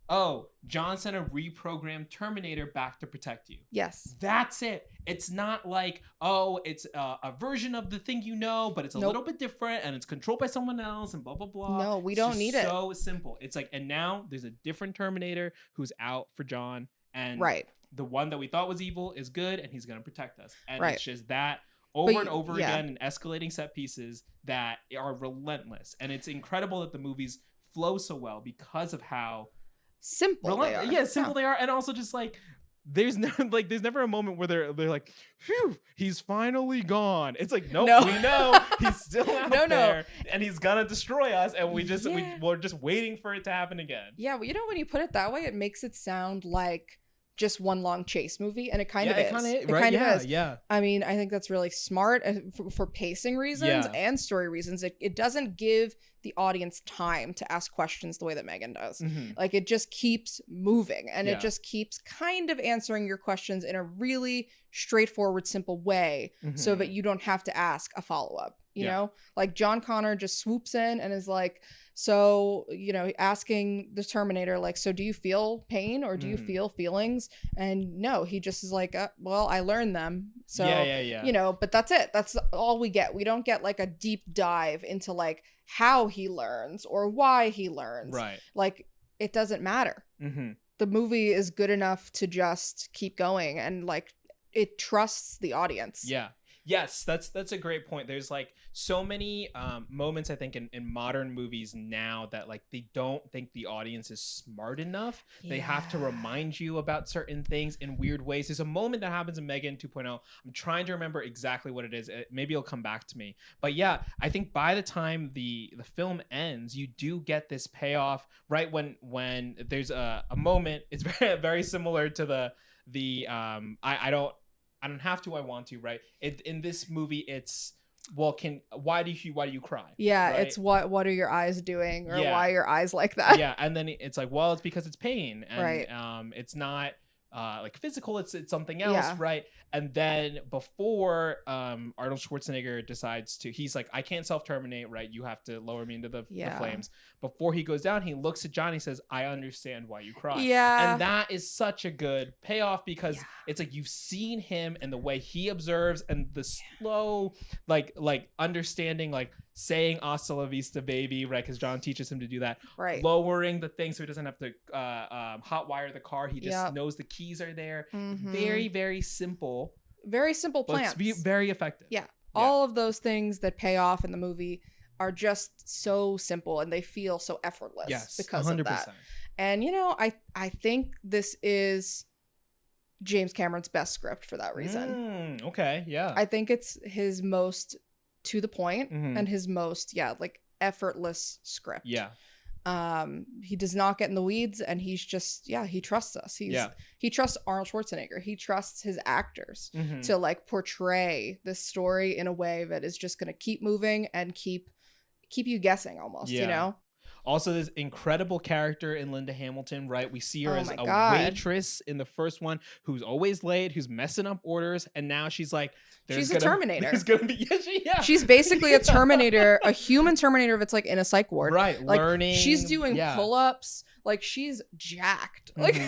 Oh, John sent a reprogrammed Terminator back to protect you. Yes. That's it. It's not like, oh, it's a version of the thing but it's a little bit different, and it's controlled by someone else, and blah, blah, blah. No, we don't need it. It's so simple. It's like, and now there's a different Terminator who's out for John, and the one that we thought was evil is good, and he's going to protect us. And it's just that over and over again, in escalating set pieces that are relentless. And it's incredible that the movies flow so well because of how simple they are. Yeah, simple they are. And also just like, there's never a moment where they're like, phew, he's finally gone. It's like, nope, we know he's still out there, and he's gonna destroy us, and we're just waiting for it to happen again. Yeah, well, when you put it that way, it makes it sound like just one long chase movie, and it kind of is. It kind of is. Yeah. I mean, I think that's really smart for pacing reasons and story reasons. It doesn't give the audience time to ask questions the way that M3gan does. Like, it just keeps moving, and it just keeps kind of answering your questions in a really straightforward, simple way, so that you don't have to ask a follow-up. You know, like John Connor just swoops in and is like, So, asking the Terminator, like, so do you feel pain or do you feel feelings? And no, he just is like, well, I learned them. So, but that's it. That's all we get. We don't get like a deep dive into like how he learns or why he learns. Right. Like, it doesn't matter. The movie is good enough to just keep going, and like it trusts the audience. Yeah. Yes, that's a great point. There's like so many moments I think in modern movies now that like they don't think the audience is smart enough. Yeah. They have to remind you about certain things in weird ways. There's a moment that happens in M3gan 2.0. I'm trying to remember exactly what it is. Maybe it'll come back to me. But yeah, I think by the time the film ends, you do get this payoff right when there's a moment. It's very very similar to the I don't have to. I want to. Right. In this movie, it's why do you cry? Yeah, right? It's what are your eyes doing, or why are your eyes like that? Yeah, and then it's like, well, it's because it's pain, and right. It's not like physical. It's something else, right? And then before Arnold Schwarzenegger decides he's like, I can't self-terminate, right? You have to lower me into the flames. Before he goes down, he looks at Johnny, says, I understand why you cry. Yeah. And that is such a good payoff because it's like you've seen him and the way he observes and the slow, like understanding, like saying hasta la vista baby, right? Because John teaches him to do that. Right. Lowering the thing so he doesn't have to hotwire the car. He just knows the keys are there. Very, very simple. Very simple plans. But it's very effective. Yeah. All of those things that pay off in the movie are just so simple and they feel so effortless because 100%. Of that. And, I think this is James Cameron's best script for that reason. Okay. Yeah. I think it's his most to the point and his most, like effortless script. Yeah. He does not get in the weeds, and he's just he trusts us. He trusts Arnold Schwarzenegger. He trusts his actors to like portray this story in a way that is just going to keep moving and keep you guessing almost, Also, this incredible character in Linda Hamilton, right? We see her as a waitress in the first one who's always late, who's messing up orders, and now she's like, she's a Terminator. There's gonna be She's basically a Terminator, a human Terminator that's like in a psych ward, right? Like, learning. She's doing pull-ups, like she's jacked, like,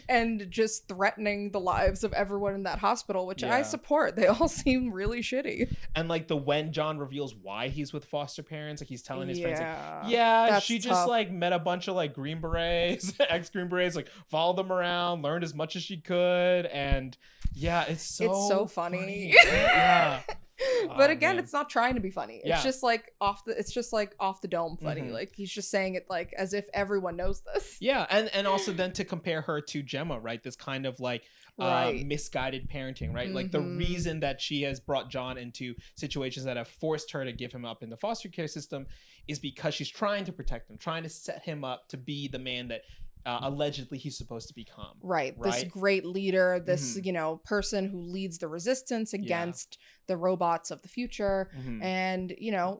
and just threatening the lives of everyone in that hospital, which I support. They all seem really shitty. And like when John reveals why he's with foster parents, like he's telling his friends, like, she just like met a bunch of like Green Berets, ex-Green Berets, like followed them around, learned as much as she could, and it's so funny. But again, it's not trying to be funny. It's just like off the dome funny. Like he's just saying it like as if everyone knows this. Yeah, and also then to compare her to Gemma, right? This kind of like misguided parenting, right? Like the reason that she has brought John into situations that have forced her to give him up in the foster care system is because she's trying to protect him, trying to set him up to be the man that allegedly he's supposed to become. Right. This great leader, this, person who leads the resistance against the robots of the future. And,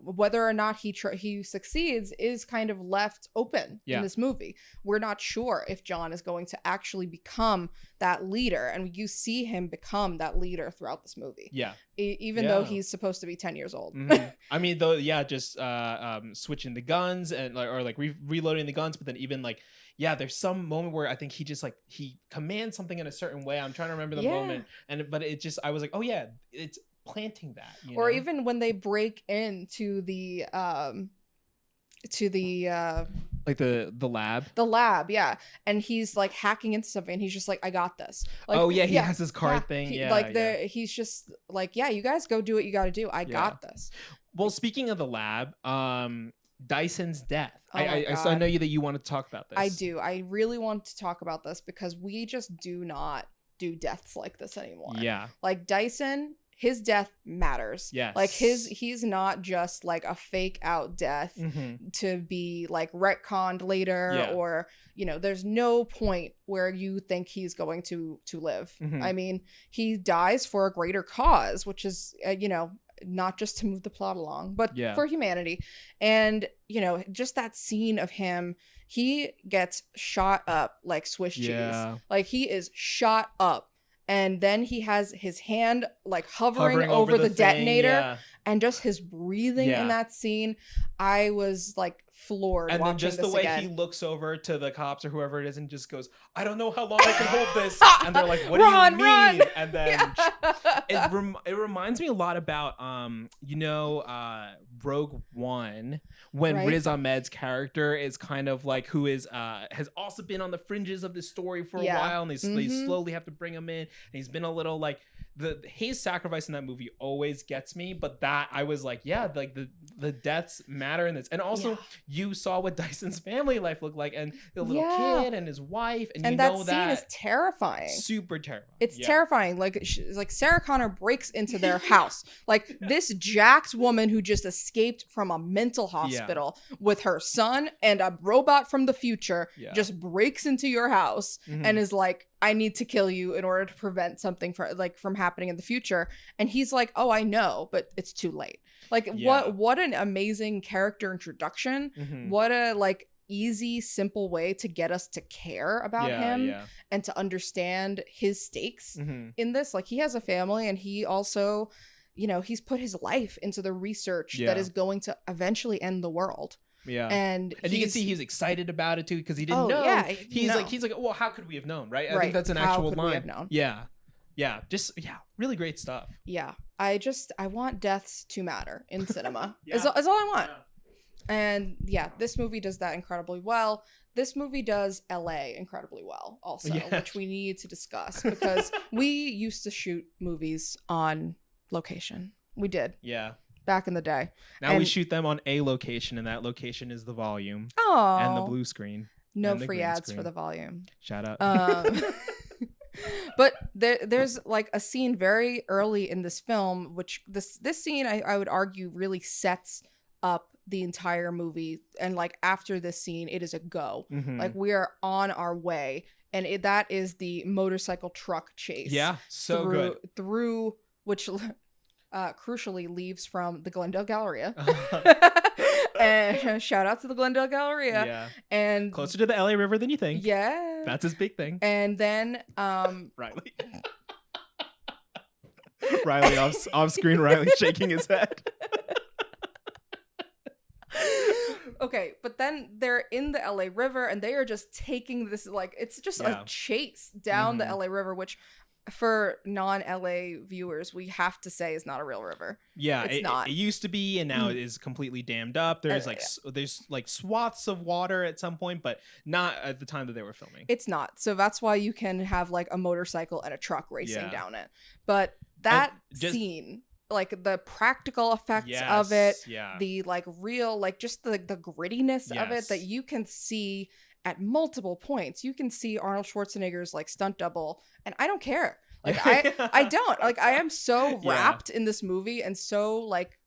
whether or not he succeeds is kind of left open in this movie. We're not sure if John is going to actually become that leader. And you see him become that leader throughout this movie. Yeah. Even though he's supposed to be 10 years old. I mean, though, just switching the guns and or reloading the guns. But then even like, there's some moment where I think he just like he commands something in a certain way. I'm trying to remember the moment, but it just I was like, oh yeah, it's planting that. Or even when they break into the like the lab. The lab, and he's like hacking into something, and he's just like, I got this. Like, he has his card thing. He's just like, you guys go do what you got to do. I got this. Well, speaking of the lab, Dyson's death. I know that you want to talk about this. I do. I really want to talk about this because we just do not do deaths like this anymore. Yeah. Like Dyson, his death matters. Yes. Like he's not just like a fake out death to be like retconned later or, there's no point where you think he's going to live. I mean, he dies for a greater cause, which is, not just to move the plot along, but for humanity. And, just that scene of him, he gets shot up like Swiss cheese. Like he is shot up. And then he has his hand like hovering over the detonator and just his breathing in that scene. I was like floored and watching then just this the way again. he looks over to the cops or whoever it is and just goes, I don't know how long I can hold this. And they're like, what do you mean? Run. And then it reminds me a lot about Rogue One, when Right. Riz Ahmed's character is kind of like, who is has also been on the fringes of this story for a while, and they slowly have to bring him in, and he's been a little like, his sacrifice in that movie always gets me, but that I was like, yeah, like the deaths matter in this. And also you saw what Dyson's family life looked like, and the little kid and his wife, and you know that scene is terrifying. Super terrifying. It's terrifying. Like Sarah Connor breaks into their house. Like this jacked woman who just escaped from a mental hospital with her son and a robot from the future just breaks into your house and is like, I need to kill you in order to prevent something from happening in the future. And he's like, oh, I know, but it's too late. Like what an amazing character introduction. What a like easy, simple way to get us to care about him and to understand his stakes in this. Like he has a family, and he also, you know, he's put his life into the research that is going to eventually end the world. Yeah. And you can see he's excited about it too, because he didn't know. Yeah, he's like, well, how could we have known, right? I think that's an how actual could line. We have known? Yeah. Really great stuff. Yeah. I want deaths to matter in cinema. Is all I want. And yeah, this movie does that incredibly well. This movie does LA incredibly well also, which we need to discuss, because we used to shoot movies on location. We did. Yeah. Back in the day. Now we shoot them on a location, and that location is the volume. Oh. And the blue screen. No free ads for the volume. Shout out. But there's like a scene very early in this film, which this scene I would argue really sets up the entire movie. And like after this scene, it is a go. Like we are on our way, and that is the motorcycle truck chase. Yeah, good. Through which crucially leaves from the Glendale Galleria. And shout out to the Glendale Galleria. Yeah. And closer to the LA River than you think. Yeah. That's his big thing. And then Riley. Riley off screen, Riley shaking his head. Okay, but then they're in the LA River, and they are just taking this, like, it's just a chase down the LA River, which for non-LA viewers, we have to say is not a real river. Yeah, it's not. It used to be, and now it is completely dammed up. There's like swaths of water at some point, but not at the time that they were filming. It's not. So that's why you can have like a motorcycle and a truck racing down it. But that scene, like the practical effects of it, the like real, like just the grittiness of it that you can see at multiple points. You can see Arnold Schwarzenegger's like stunt double, and I don't care. Like I don't. Like I am so wrapped in this movie and so like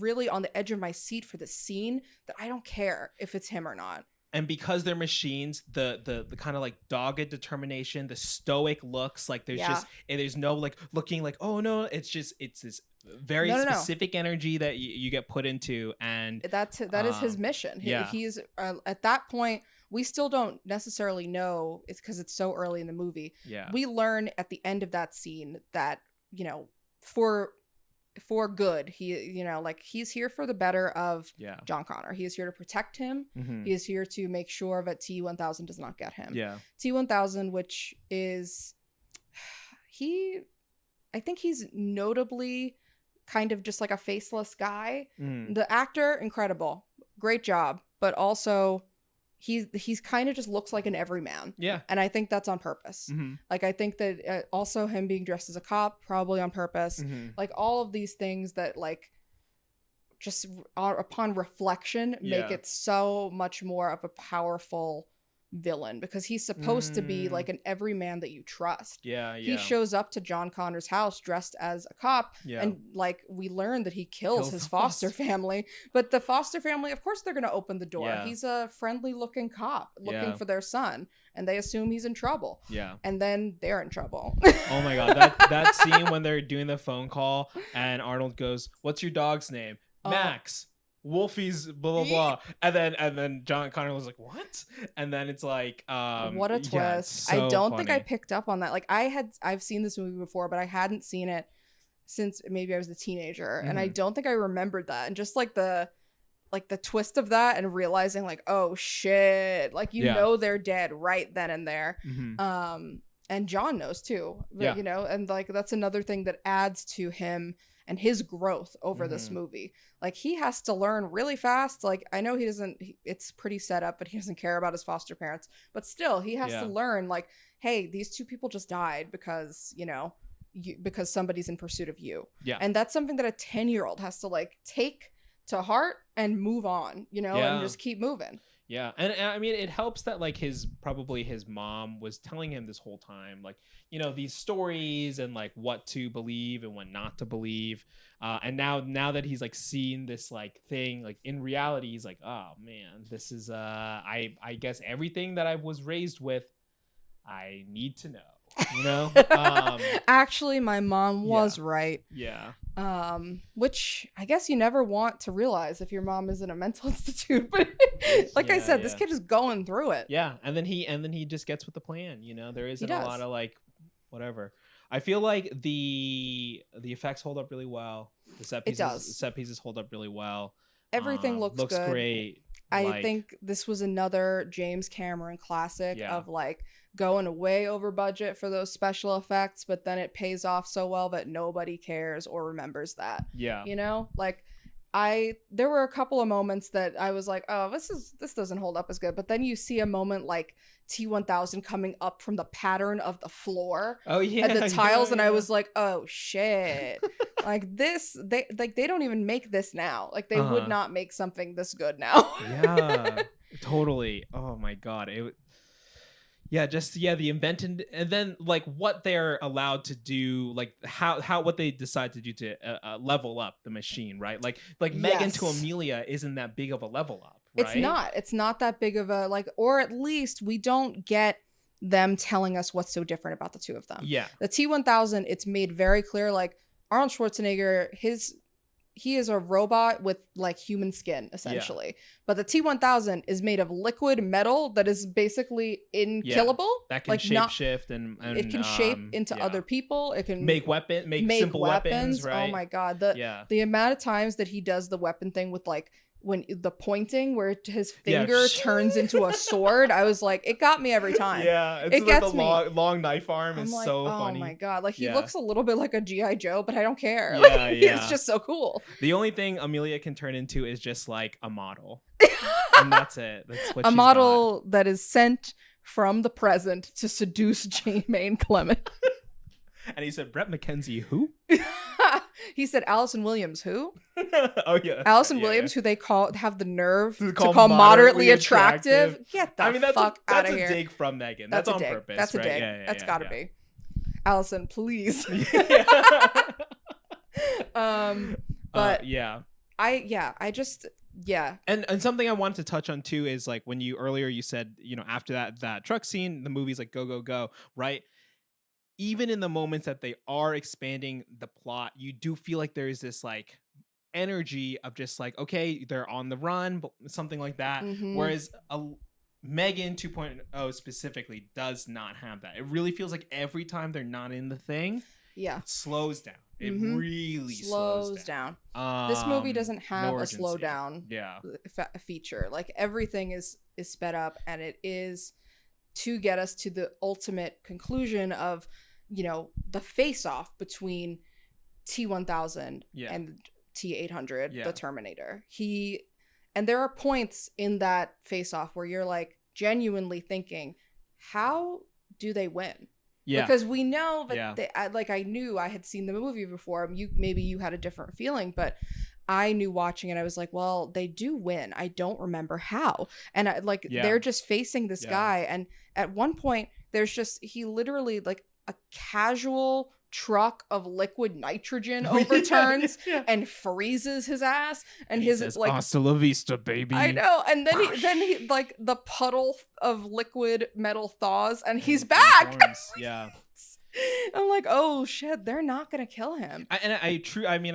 really on the edge of my seat for this scene that I don't care if it's him or not. And because they're machines, the kind of like dogged determination, the stoic looks, like there's no like looking like, oh no, it's this very specific energy that you get put into, and that is his mission. He's at that point, we still don't necessarily know, it's because it's so early in the movie. We learn at the end of that scene that, you know, for good, he, you know, like he's here for the better of John Connor. He is here to protect him. He is here to make sure that T-1000 does not get him. T-1000, which is I think he's notably kind of just like a faceless guy. The actor, incredible, great job, but also he's kind of just looks like an everyman. And I think that's on purpose. Like I think that also him being dressed as a cop, probably on purpose. Like all of these things that like just upon reflection make it so much more of a powerful villain, because he's supposed to be like an everyman that you trust. He shows up to John Connor's house dressed as a cop, and like we learn that he kills his foster family, but the foster family, of course they're gonna open the door. He's a friendly looking cop looking for their son, and they assume he's in trouble, and then they're in trouble. Oh my god, that scene when they're doing the phone call and Arnold goes, "What's your dog's name?" Max. Wolfie's blah blah blah, and then John Connor was like, what? And then it's like what a twist. So I don't think I picked up on that. Like I've seen this movie before, but I hadn't seen it since maybe I was a teenager, and I don't think I remembered that. And just like the like the twist of that and realizing like, oh shit, like you know they're dead right then and there. And John knows too, but, you know, and like that's another thing that adds to him and his growth over this movie. Like he has to learn really fast. Like I know it's pretty set up, but he doesn't care about his foster parents, but still he has to learn like, hey, these two people just died because, you know, because somebody's in pursuit of you. Yeah. And that's something that a 10-year-old has to like take to heart and move on, you know, and just keep moving. Yeah. And I mean, it helps that like his mom was telling him this whole time, like, you know, these stories and like what to believe and what not to believe. And now that he's like seen this like thing, like in reality, he's like, oh man, this is, I guess everything that I was raised with, I need to know. You know, actually my mom was right. Which I guess you never want to realize if your mom is in a mental institute, but like I said, this kid is going through it. And then he just gets with the plan, you know. There isn't a lot of like whatever. I feel like the effects hold up really well. The set pieces hold up really well. Everything looks good. Great. I think this was another James Cameron classic of like going way over budget for those special effects, but then it pays off so well that nobody cares or remembers that. Yeah. You know, like there were a couple of moments that I was like, oh, this doesn't hold up as good. But then you see a moment like T-1000 coming up from the pattern of the floor and the tiles, and I was like, oh shit. Like this, they don't even make this now. Like they would not make something this good now. Yeah, totally. Oh my god. The invented, and then like what they're allowed to do, like how what they decide to do to level up the machine, right? Like Megan to Amelia isn't that big of a level up, right? It's not that big of a like, or at least we don't get them telling us what's so different about the two of them. Yeah, the T-1000, it's made very clear, like Arnold Schwarzenegger, he is a robot with like human skin essentially, but the T-1000 is made of liquid metal that is basically inkillable. That can like shapeshift and it can shape into other people. It can make simple weapons. Right? Oh my god, the amount of times that he does the weapon thing with like when the pointing where his finger turns into a sword, I was like, it got me every time. It gets me. Long knife arm is like, so funny. Oh my god, like he looks a little bit like a G.I. Joe, but I don't care. It's just so cool. The only thing Amelia can turn into is just like a model, and that's it. That's what a model that is sent from the present to seduce Jermaine Clement. And he said, Brett McKenzie, who? He said Allison Williams, who? Oh yeah, Allison Williams, who they have the nerve to call moderately attractive. Get the fuck out of here. That's a dig from Megan. That's on purpose. That's a dig. That's gotta be. Allison, please. But I just. And something I wanted to touch on too is like when you said, you know, after that truck scene, the movie's like go, go, go, right? Even in the moments that they are expanding the plot, you do feel like there is this like energy of just like, okay, they're on the run, but something like that. Whereas Megan 2.0 specifically does not have that. It really feels like every time they're not in the thing, it slows down. It really slows down. This movie doesn't have a slow down feature. Like everything is sped up, and it is to get us to the ultimate conclusion of, you know, the face-off between T-1000 and T-800, the Terminator. And there are points in that face-off where you're like genuinely thinking, how do they win? Because we know that I knew I had seen the movie before. Maybe you had a different feeling, but I knew watching it, I was like, well, they do win. I don't remember how. And they're just facing this guy. And at one point, he literally like a casual truck of liquid nitrogen overturns and freezes his ass. And he says, like, hasta la vista, baby. I know. And then he like the puddle of liquid metal thaws and he's back. I'm like, oh shit, they're not gonna kill him. I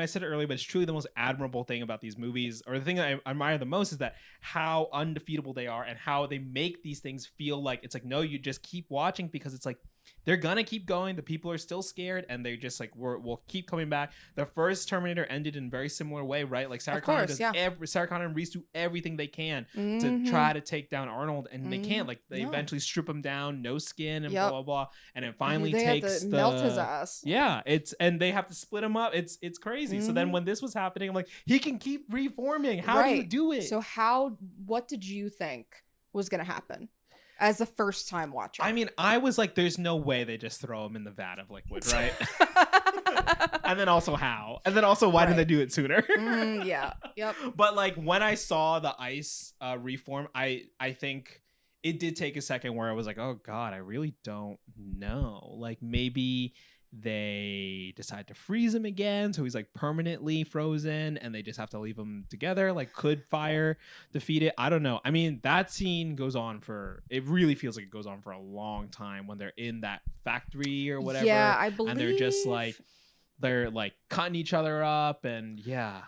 said it earlier, but it's truly the most admirable thing about these movies, or the thing that I admire the most, is that how undefeatable they are and how they make these things feel like it's like, no, you just keep watching, because it's like they're gonna keep going. The people are still scared, and they're just like, we'll keep coming back. The first Terminator ended in a very similar way, right? Like Sarah Connor Sarah Connor and Reese do everything they can to try to take down Arnold, and they can't. Like they eventually strip him down, no skin, and blah blah blah, and it finally takes melt his ass. Yeah, and they have to split him up. It's crazy. So then when this was happening, I'm like, he can keep reforming. How do you do it? So what did you think was gonna happen? As a first time watcher. I mean, I was like, there's no way they just throw him in the vat of liquid, right? And then also how? And then also why didn't they do it sooner? Yeah. Yep. But like when I saw the ice reform, I think it did take a second where I was like, oh God, I really don't know. Like maybe they decide to freeze him again, so he's like permanently frozen, and they just have to leave him together. Like, could fire defeat it? I don't know. I mean, that scene goes on it really feels like it goes on for a long time when they're in that factory or whatever. Yeah, I believe. And they're just like, they're like cutting each other up, and yeah,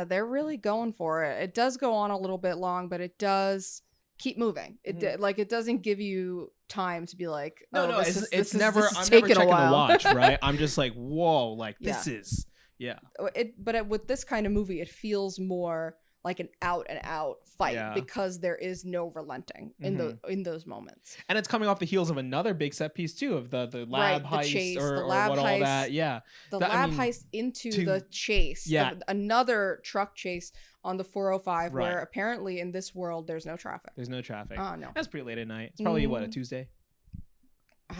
they're really going for it. It does go on a little bit long, but it does keep moving. It doesn't give you time to be like, I'm never checking the watch, right? I'm just like, whoa, like this is with this kind of movie, it feels more like an out and out fight because there is no relenting in those moments. And it's coming off the heels of another big set piece too, of the lab heist, the chase, or the lab what heist, all that. Yeah. The lab heist into the chase. Yeah. Another truck chase on the 405 where apparently in this world there's no traffic. There's no traffic. Oh no. That's pretty late at night. It's probably a Tuesday.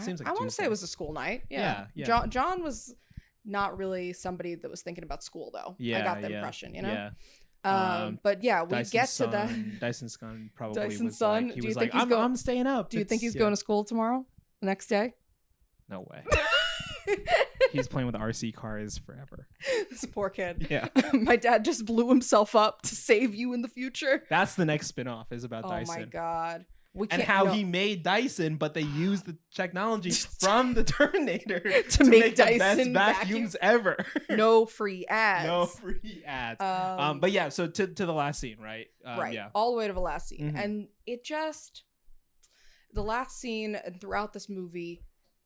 Seems like I want to say it was a school night. Yeah. John was not really somebody that was thinking about school though. I got the impression, you know? Yeah. But yeah, we Dyson's get to son, that. Dyson's son probably Dyson's was son. like, he was like, I'm staying up. Do you think he's going to school tomorrow? The next day? No way. He's playing with RC cars forever. This poor kid. Yeah. My dad just blew himself up to save you in the future. That's the next spinoff is about Dyson. Oh my God. And how he made Dyson, but they used the technology from the Terminator to make the Dyson best vacuums ever. No free ads. No free ads. But yeah, so to the last scene, right? Right. Yeah. All the way to the last scene. And it just, the last scene throughout this movie,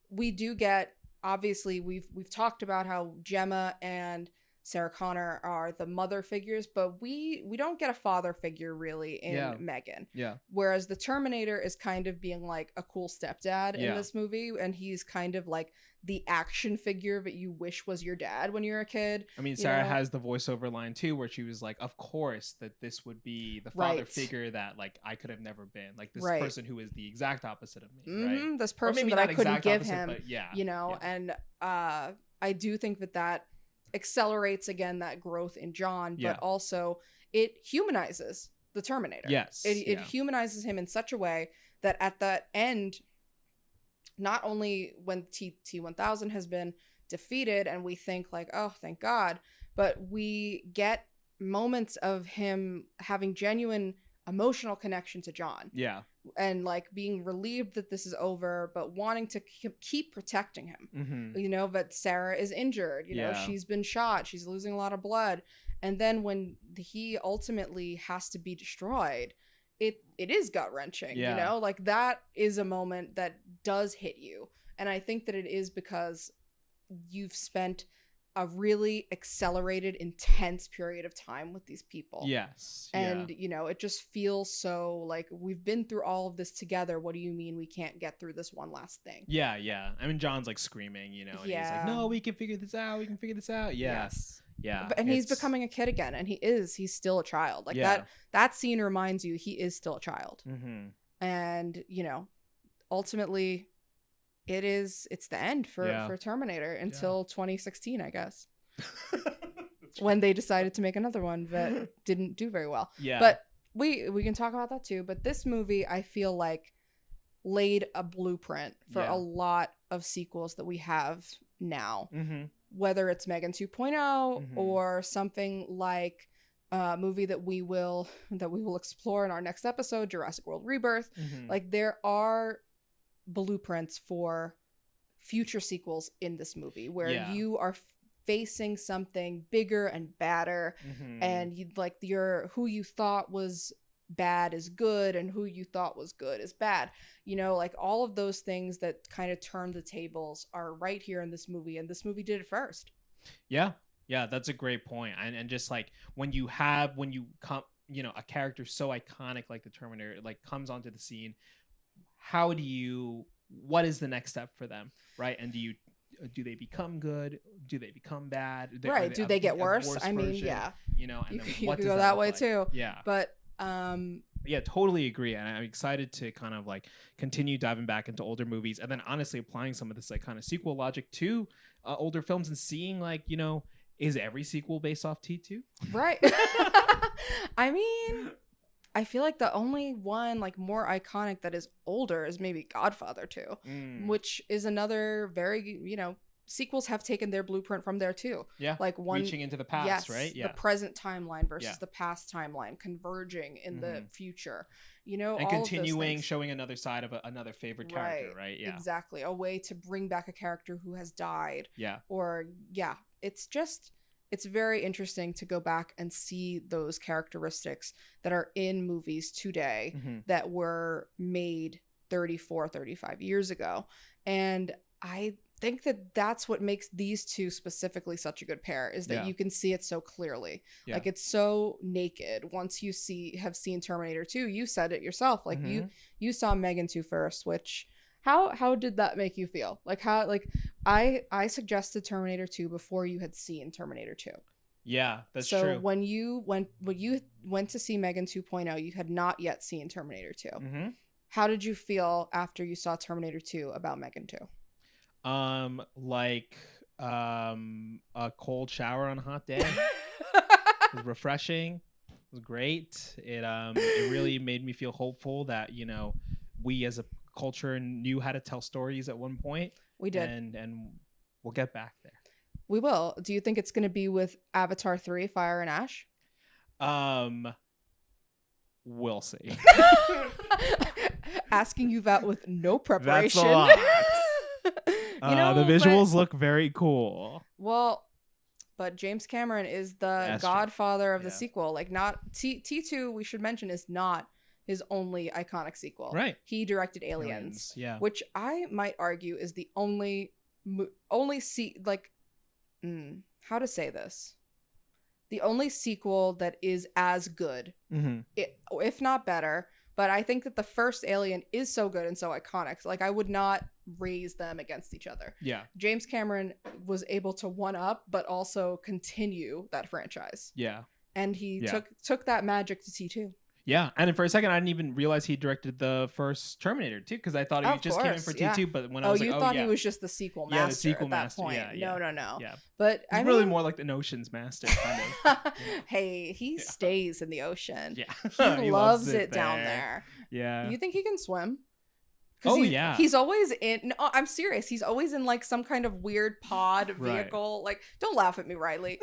we do get, obviously we've talked about how Gemma and Sarah Connor are the mother figures, but we don't get a father figure really in Megan. Yeah. Whereas the Terminator is kind of being like a cool stepdad in this movie, and he's kind of like the action figure that you wish was your dad when you're a kid. I mean, Sarah has the voiceover line too, where she was like, "Of course, that this would be the father figure that like I could have never been, like this person who is the exact opposite of me, right? This person that I couldn't give him, you know." And I do think that accelerates again that growth in John, but also it humanizes the Terminator. Yes. It humanizes him in such a way that at the end, not only when T-1000 has been defeated and we think like, oh, thank God, but we get moments of him having genuine emotional connection to John. Yeah. And like being relieved that this is over, but wanting to keep protecting him. You know, that Sarah is injured, you know, she's been shot, she's losing a lot of blood. And then when he ultimately has to be destroyed, it is gut-wrenching, you know, like that is a moment that does hit you. And I think that it is because you've spent a really accelerated, intense period of time with these people. Yes. And, you know, it just feels so like we've been through all of this together. What do you mean we can't get through this one last thing? Yeah, yeah. I mean, John's like screaming, you know, and he's like, no, we can figure this out. We can figure this out. Yeah. Yes. Yeah. And he's becoming a kid again, and he's still a child. Like that scene reminds you he is still a child. And, you know, ultimately it's the end for Terminator until 2016, I guess. When they decided to make another one that didn't do very well. Yeah. But we can talk about that too. But this movie, I feel like, laid a blueprint for a lot of sequels that we have now. Whether it's M3gan 2.0 or something like a movie that we will explore in our next episode, Jurassic World Rebirth. Like there are blueprints for future sequels in this movie where you are facing something bigger and badder, and you like who you thought was bad is good and who you thought was good is bad. Like all of those things that kind of turn the tables are right here in this movie, and this movie did it first. Yeah, that's a great point. And just like when you come, a character so iconic like the Terminator like comes onto the scene, what is the next step for them, right? And do they become good? Do they become bad? Right. Do they get worse? I mean, yeah. And you could go that way too. Yeah. But yeah, totally agree. And I'm excited to kind of like continue diving back into older movies, and then honestly applying some of this like kind of sequel logic to older films and seeing like, is every sequel based off T2? Right. I mean, I feel like the only one like more iconic that is older is maybe Godfather 2, which is another very, sequels have taken their blueprint from there too. Yeah. Like one reaching into the past, yes, right? Yeah. The present timeline versus the past timeline converging in the future. And all continuing showing another side of another favorite character, right? Yeah. Exactly. A way to bring back a character who has died. Yeah. Or it's very interesting to go back and see those characteristics that are in movies today that were made 34, 35 years ago. And I think that that's what makes these two specifically such a good pair, is that you can see it so clearly. Yeah. Like it's so naked. Once you have seen Terminator 2, you said it yourself. Like you saw M3gan 2 first, which how did that make you feel? Like how, like I suggested Terminator 2 before you had seen Terminator 2. Yeah, that's true. So when you went to see M3gan 2.0, you had not yet seen Terminator 2. How did you feel after you saw Terminator 2 about M3gan 2? Like a cold shower on a hot day. It was refreshing. It was great. It really made me feel hopeful that, we as a culture knew how to tell stories at one point. We did. And we'll get back there. We will. Do you think it's going to be with Avatar 3, Fire and Ash? We'll see. Asking you that with no preparation. That's a lot. The visuals look very cool. Well, but James Cameron is the godfather of the sequel. Like, not T2, we should mention, is not his only iconic sequel. Right. He directed Aliens. Yeah. Which I might argue is the how to say this? The only sequel that is as good, if not better. But I think that the first Alien is so good and so iconic. Like, I would not raise them against each other. Yeah. James Cameron was able to one up, but also continue that franchise. Yeah. And he took that magic to T2. Yeah, and for a second, I didn't even realize he directed the first Terminator too, because I thought he just came in for T2. But when I was you thought he was just the sequel master? Yeah, the sequel master. Point. Yeah. No. Yeah, but he's really more like the ocean's master, kind of. Hey, he stays in the ocean. Yeah, he loves it down there. Yeah. You think he can swim? Yeah. He's always in. No, I'm serious. He's always in like some kind of weird pod vehicle. Like, don't laugh at me, Riley.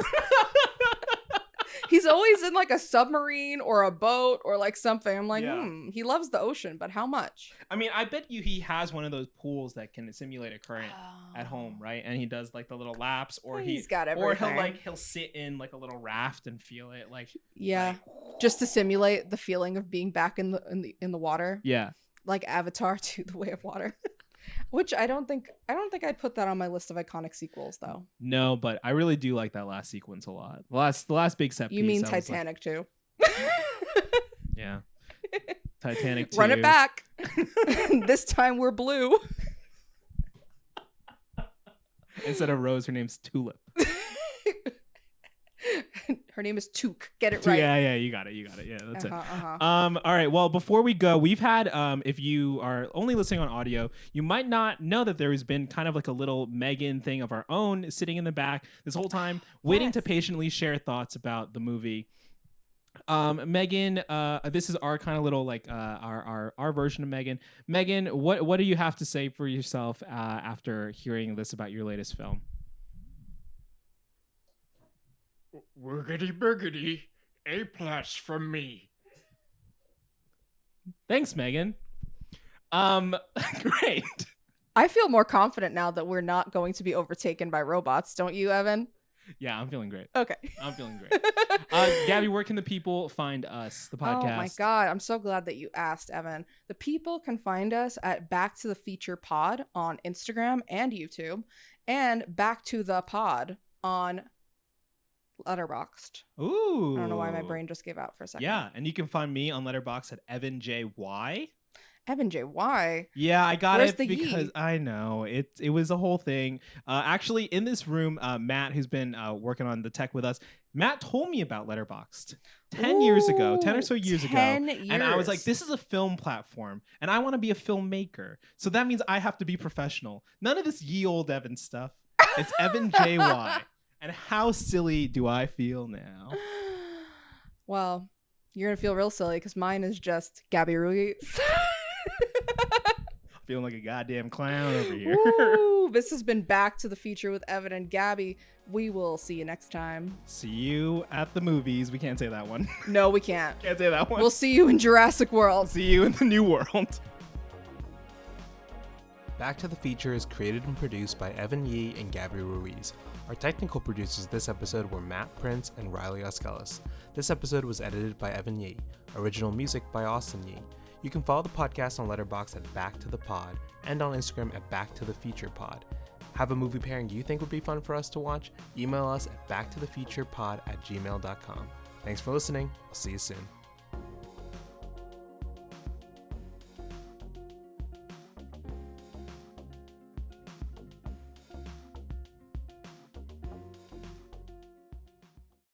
He's always in like a submarine or a boat or like something. I'm like, he loves the ocean, but how much? I mean, I bet you he has one of those pools that can simulate a current at home, right? And he does like the little laps, or he's got everything. Or he'll sit in like a little raft and feel it, like just to simulate the feeling of being back in the water. Yeah, like Avatar 2: The Way of Water. Which I don't think I'd put that on my list of iconic sequels, though. No, but I really do like that last sequence a lot. The last big set piece. You mean Titanic too? Yeah, Titanic 2. Run it back. This time we're blue. Instead of Rose, her name's Tulip. Her name is Took. Get it right. Yeah, you got it. Yeah, that's it. All right. Well, before we go, we've had, if you are only listening on audio, you might not know that there has been kind of like a little M3gan thing of our own sitting in the back this whole time, waiting to patiently share thoughts about the movie. M3gan, this is our kind of little like our version of M3gan. M3gan, what do you have to say for yourself after hearing this about your latest film? Woogity boogity, A+ from me. Thanks, M3gan. Great. I feel more confident now that we're not going to be overtaken by robots, don't you, Evan? Yeah, I'm feeling great. Okay. I'm feeling great. Gabby, where can the people find us, the podcast? Oh my God. I'm so glad that you asked, Evan. The people can find us at Back to the Feature Pod on Instagram and YouTube, and Back to the Pod on Letterboxd. Ooh. I don't know why my brain just gave out for a second. Yeah, and you can find me on Letterboxd at Evan J Y. Evan J. Y. Yeah, I got Where's it the because ye? I know it was a whole thing. Actually, in this room, Matt, who's been working on the tech with us, Matt told me about Letterboxd 10 years ago, 10 or so years ago. 10 years. And I was like, this is a film platform, and I want to be a filmmaker. So that means I have to be professional. None of this ye old Evan stuff. It's Evan J. Y. And how silly do I feel now? Well, you're going to feel real silly because mine is just Gabby Ruiz. Feeling like a goddamn clown over here. Woo, this has been Back to the Feature with Evan and Gabby. We will see you next time. See you at the movies. We can't say that one. No, we can't. Can't say that one. We'll see you in Jurassic World. See you in the new world. Back to the Feature is created and produced by Evan Yee and Gabby Ruiz. Our technical producers this episode were Matt Prince and Riley Oskellis. This episode was edited by Evan Yee. Original music by Austin Yee. You can follow the podcast on Letterboxd at Back to the Pod and on Instagram at Back to the Feature Pod. Have a movie pairing you think would be fun for us to watch? Email us at backtothefeaturepod@gmail.com. Thanks for listening. I'll see you soon.